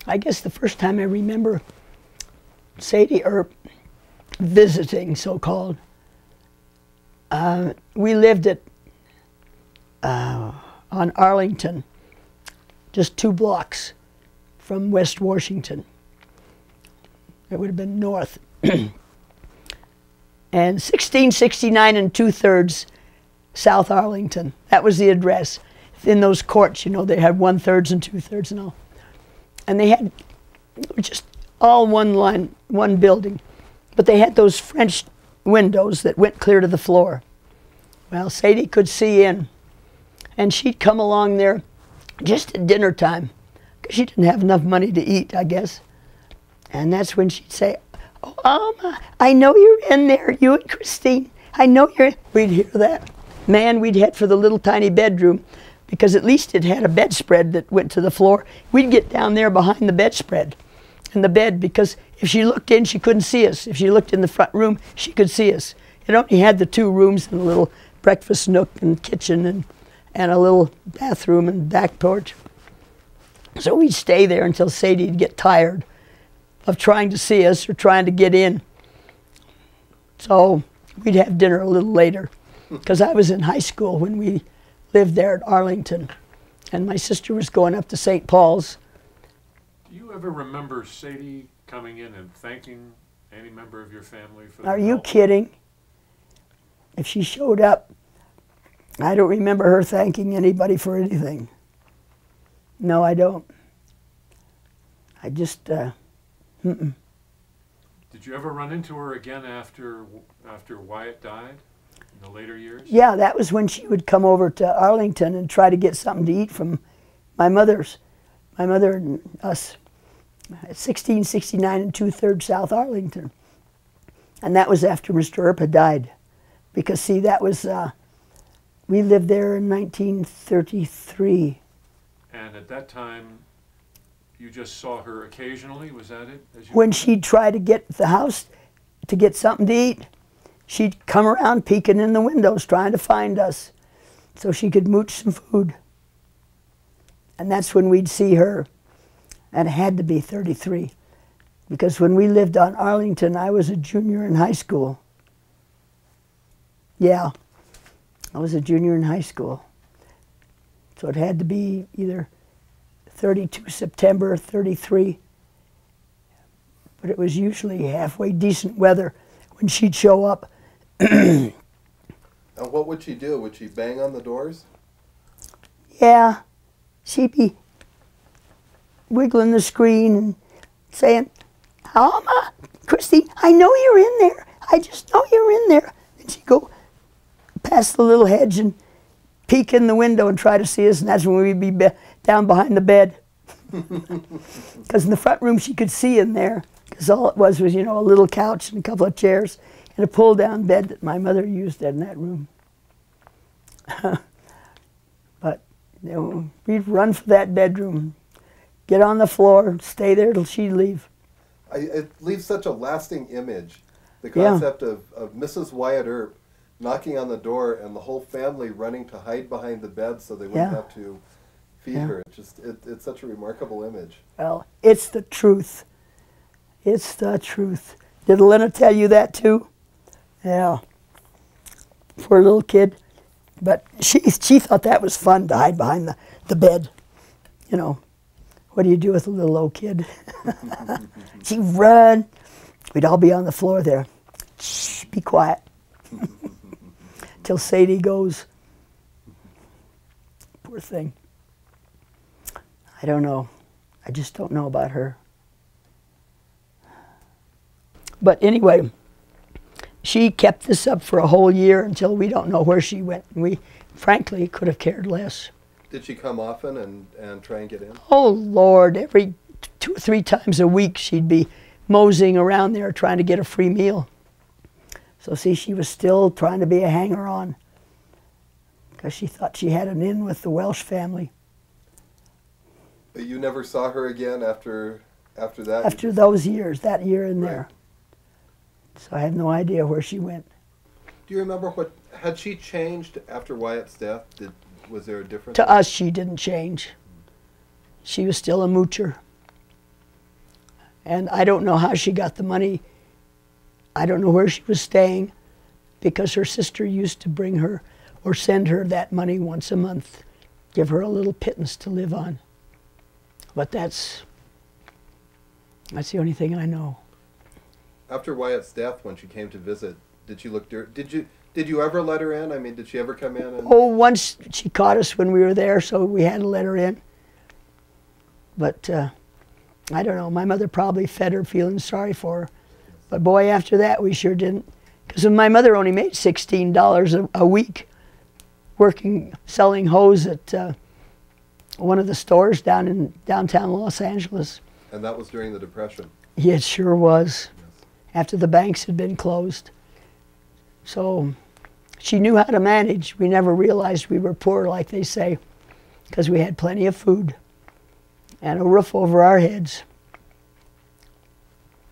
I guess the first time I remember Sadie Earp visiting, so-called, we lived at on Arlington, just 2 blocks from West Washington. It would have been north. And 1669 2/3 South Arlington. That was the address. In those courts, you know, they had 1/3 and 2/3 and all. And they had just all one line, one building. But they had those French windows that went clear to the floor. Well, Sadie could see in. And she'd come along there just at dinner time, because she didn't have enough money to eat, I guess. And that's when she'd say, "Oh, Alma, I know you're in there, you and Christine. I know you're in." We'd hear that. Man, we'd head for the little tiny bedroom, because at least it had a bedspread that went to the floor. We'd get down there behind the bedspread and the bed, because if she looked in, she couldn't see us. If she looked in the front room, she could see us. It only had the 2 rooms and a little breakfast nook and kitchen and a little bathroom and back porch. So we'd stay there until Sadie'd get tired of trying to see us or trying to get in. So we'd have dinner a little later, because I was in high school when we lived there at Arlington, and my sister was going up to St. Paul's. Do you ever remember Sadie coming in and thanking any member of your family for the Are you help? kidding? If she showed up, I don't remember her thanking anybody for anything. No, I don't. I just, Did you ever run into her again after Wyatt died in the later years? yeah, that was when she would come over to Arlington and try to get something to eat from my mother and us, at 1669 2/3 South Arlington. And that was after Mr. Earp had died. Because, see, that was, we lived there in 1933. And at that time, you just saw her occasionally? Was that it? When she'd try to get the house to get something to eat, she'd come around peeking in the windows trying to find us so she could mooch some food. And that's when we'd see her. And it had to be 33. Because when we lived on Arlington, I was a junior in high school. Yeah, I was a junior in high school. So it had to be either 32 September, 33. But it was usually halfway decent weather when she'd show up. And what would she do? Would she bang on the doors? Yeah, she'd be wiggling the screen and saying, Alma, Christy, I know you're in there. I just know you're in there. And she'd go past the little hedge and peek in the window and try to see us, and that's when we'd be down behind the bed. Because in the front room she could see in there, because all it was, you know, a little couch and a couple of chairs and a pull-down bed that my mother used in that room. But you know, we'd run for that bedroom, get on the floor, stay there till she'd leave. It leaves such a lasting image, the concept of Mrs. Wyatt Earp knocking on the door and the whole family running to hide behind the bed so they wouldn't have to feed her. It's such a remarkable image. Well, it's the truth. It's the truth. Did Elena tell you that too? Yeah. For a little kid. But she thought that was fun to hide behind the bed. You know, what do you do with a little old kid? She'd run. We'd all be on the floor there. Shh, be quiet. Till Sadie goes. Poor thing. I don't know. I just don't know about her. But anyway, she kept this up for a whole year until we don't know where she went. And we, frankly, could have cared less. Did she come often and try and get in? Oh, Lord. Every 2 or 3 times a week she'd be moseying around there trying to get a free meal. So see, she was still trying to be a hanger-on because she thought she had an in with the Welsh family. But you never saw her again after that? After those years, that year in there. So I have no idea where she went. Do you remember had she changed after Wyatt's death? Was there a difference? To us, she didn't change. She was still a moocher. And I don't know how she got the money. I don't know where she was staying, because her sister used to bring her or send her that money once a month, give her a little pittance to live on. But that's the only thing I know. After Wyatt's death, when she came to visit, did she look did you ever let her in? I mean, did she ever come in? Oh, once she caught us when we were there, so we had to let her in. But I don't know. My mother probably fed her feeling sorry for her. But boy, after that, we sure didn't. Because my mother only made $16 a week working, selling hose at one of the stores down in downtown Los Angeles. And that was during the Depression? Yeah, it sure was. Yes. After the banks had been closed. So she knew how to manage. We never realized we were poor, like they say, because we had plenty of food and a roof over our heads.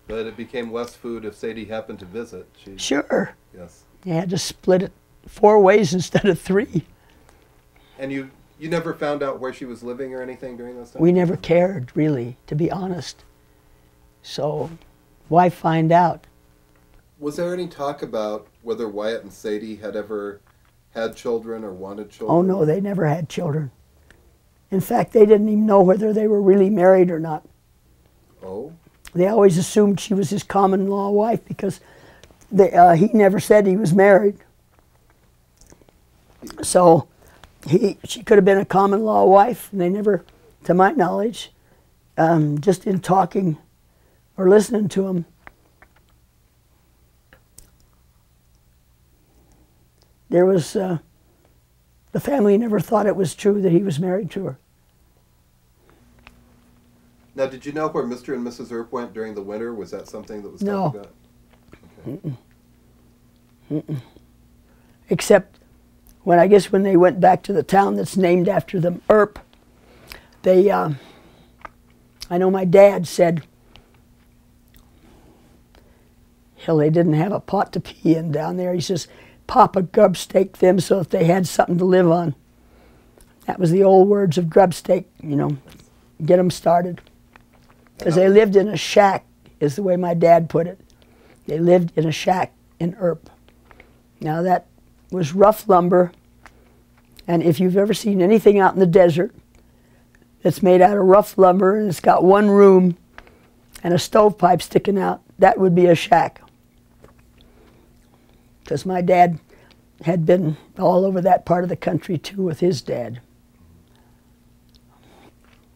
But it became less food if Sadie happened to visit. Sure. Yes. You had to split it 4 ways instead of 3. And you never found out where she was living or anything during those times? We never cared, really, to be honest. So why find out? Was there any talk about whether Wyatt and Sadie had ever had children or wanted children? Oh, no, they never had children. In fact, they didn't even know whether they were really married or not. Oh? They always assumed she was his common-law wife because he never said he was married. So she could have been a common-law wife, and they never, to my knowledge, just in talking or listening to him, there was, the family never thought it was true that he was married to her. Now, did you know where Mr. and Mrs. Earp went during the winter? Was that something that was talked about? Okay. Except when they went back to the town that's named after them, Earp, they, I know my dad said, hell, they didn't have a pot to pee in down there. He says, Papa grubstaked them so that they had something to live on. That was the old words of grubstake, you know, get them started. Because they lived in a shack, is the way my dad put it. They lived in a shack in Earp. Now that was rough lumber, and if you've ever seen anything out in the desert that's made out of rough lumber and it's got one room and a stovepipe sticking out, that would be a shack. Because my dad had been all over that part of the country too with his dad.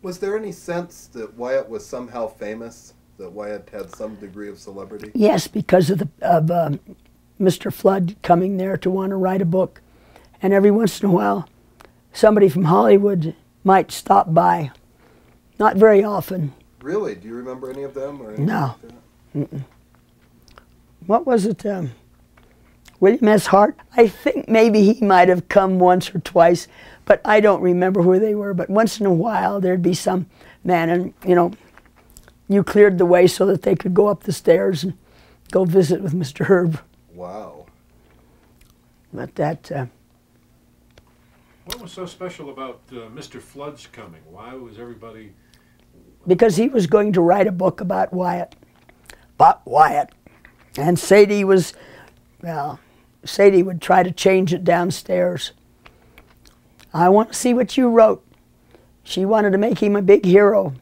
Was there any sense that Wyatt was somehow famous? That Wyatt had some degree of celebrity? Yes, because of Mr. Flood coming there to want to write a book. And every once in a while, somebody from Hollywood might stop by. Not very often. Really? Do you remember any of them? Or anything No. like that? What was it? William S. Hart? I think maybe he might have come once or twice, but I don't remember who they were. But once in a while, there'd be some man, and you cleared the way so that they could go up the stairs and go visit with Mr. Herb. Wow. But that... What was so special about Mr. Flood's coming? Why was everybody... Because he was going to write a book about Wyatt. And Sadie was, well, Sadie would try to change it downstairs. I want to see what you wrote. She wanted to make him a big hero.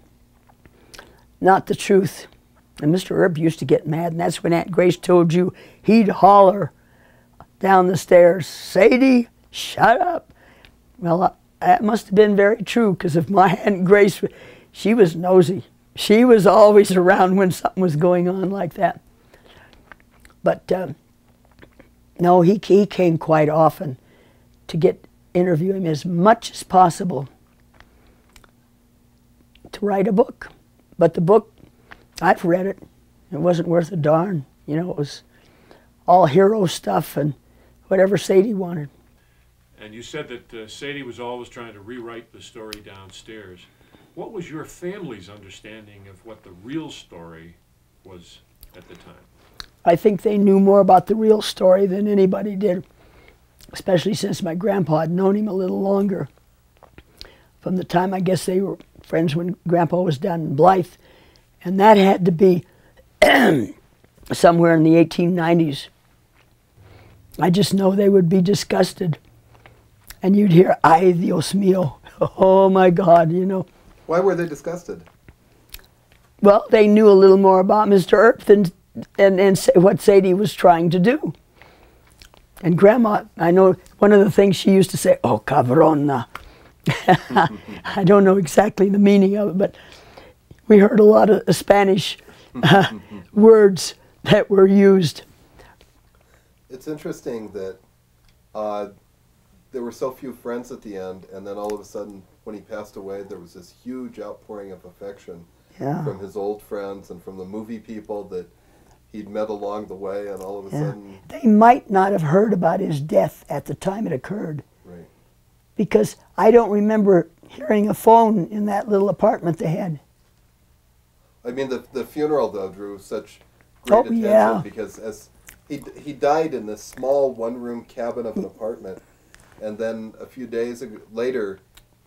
Not the truth. And Mr. Earp used to get mad, and that's when Aunt Grace told you he'd holler down the stairs, "Sadie, shut up." Well, that must have been very true, because if my Aunt Grace, she was nosy. She was always around when something was going on like that. But no, he came quite often to interview him as much as possible to write a book. But the book, I've read it. It wasn't worth a darn. It was all hero stuff and whatever Sadie wanted. And you said that Sadie was always trying to rewrite the story downstairs. What was your family's understanding of what the real story was at the time? I think they knew more about the real story than anybody did, especially since my grandpa had known him a little longer. From the time, I guess they were friends when Grandpa was down in Blythe, and that had to be somewhere in the 1890s. I just know they would be disgusted, and you'd hear, "Ay, Dios mío," oh my God, Why were they disgusted? Well, they knew a little more about Mr. Earp than and what Sadie was trying to do. And Grandma, I know one of the things she used to say, "Oh, cabrona." I don't know exactly the meaning of it, but we heard a lot of Spanish words that were used. It's interesting that there were so few friends at the end, and then all of a sudden, when he passed away, there was this huge outpouring of affection from his old friends and from the movie people that he'd met along the way, and all of a sudden... They might not have heard about his death at the time it occurred. Right. Because I don't remember hearing a phone in that little apartment they had. I mean, the funeral, though, drew such great attention because as he died in this small one-room cabin of an apartment, and then a few days later,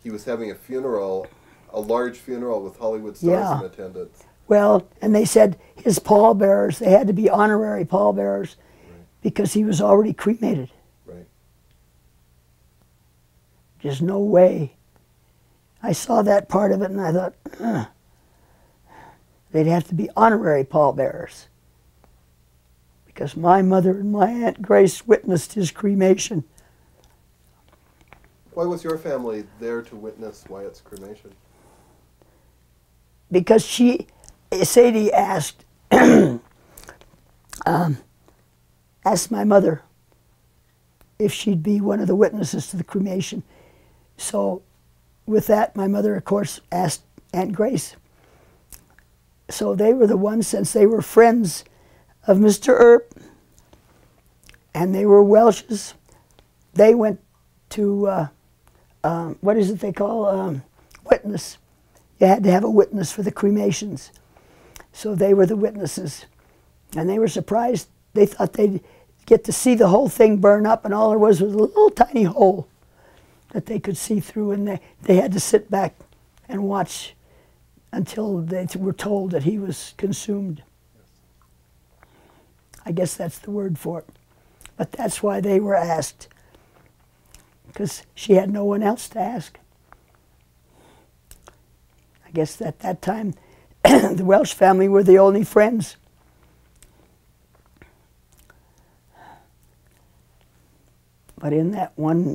he was having a funeral, a large funeral with Hollywood stars in attendance. Well, and they said his pallbearers, they had to be honorary pallbearers because he was already cremated. Right. There's no way. I saw that part of it and I thought, they'd have to be honorary pallbearers because my mother and my Aunt Grace witnessed his cremation. Why was your family there to witness Wyatt's cremation? Because Sadie asked my mother if she'd be one of the witnesses to the cremation. So with that, my mother, of course, asked Aunt Grace. So they were the ones, since they were friends of Mr. Earp, and they were Welshes, they went to, what is it they call, witness. You had to have a witness for the cremations. So they were the witnesses. And they were surprised. They thought they'd get to see the whole thing burn up, and all there was a little tiny hole that they could see through, and they had to sit back and watch until they were told that he was consumed. I guess that's the word for it. But that's why they were asked, because she had no one else to ask. I guess at that time, the Welsh family were the only friends. But in that one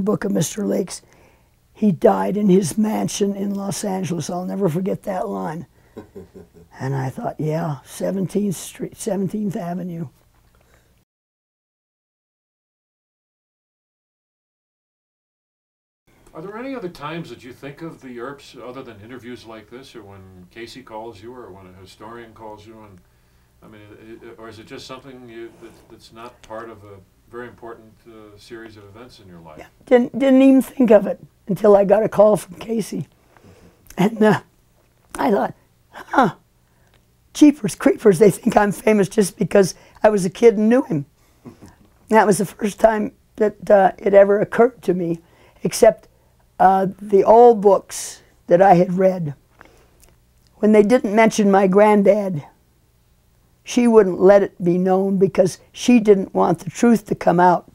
book of Mr. Lake's, he died in his mansion in Los Angeles. I'll never forget that line. And I thought, yeah, 17th Street, 17th Avenue. Are there any other times that you think of the Earps other than interviews like this, or when Casey calls you, or when a historian calls you? And I mean, or is it just something that's not part of a very important series of events in your life? Yeah. Didn't even think of it until I got a call from Casey, and I thought, huh, jeepers creepers! They think I'm famous just because I was a kid and knew him. That was the first time that it ever occurred to me, except. The old books that I had read, when they didn't mention my granddad, she wouldn't let it be known because she didn't want the truth to come out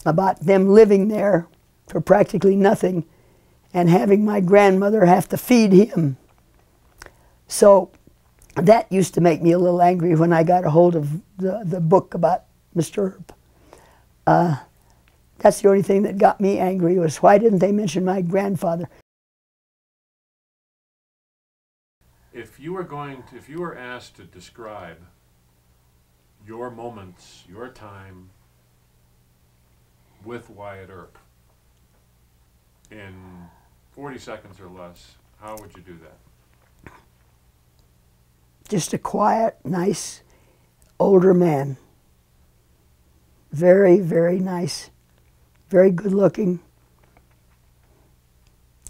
about them living there for practically nothing and having my grandmother have to feed him. So that used to make me a little angry when I got a hold of the book about Mr. Earp. That's the only thing that got me angry, was why didn't they mention my grandfather? If you were asked to describe your moments, your time with Wyatt Earp in 40 seconds or less, how would you do that? Just a quiet, nice, older man. Very, very nice. Very good looking,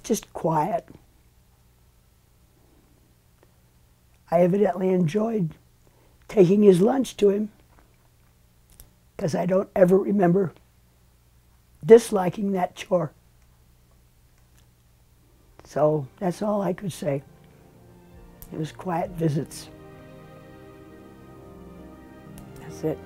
just quiet. I evidently enjoyed taking his lunch to him, because I don't ever remember disliking that chore. So that's all I could say. It was quiet visits. That's it.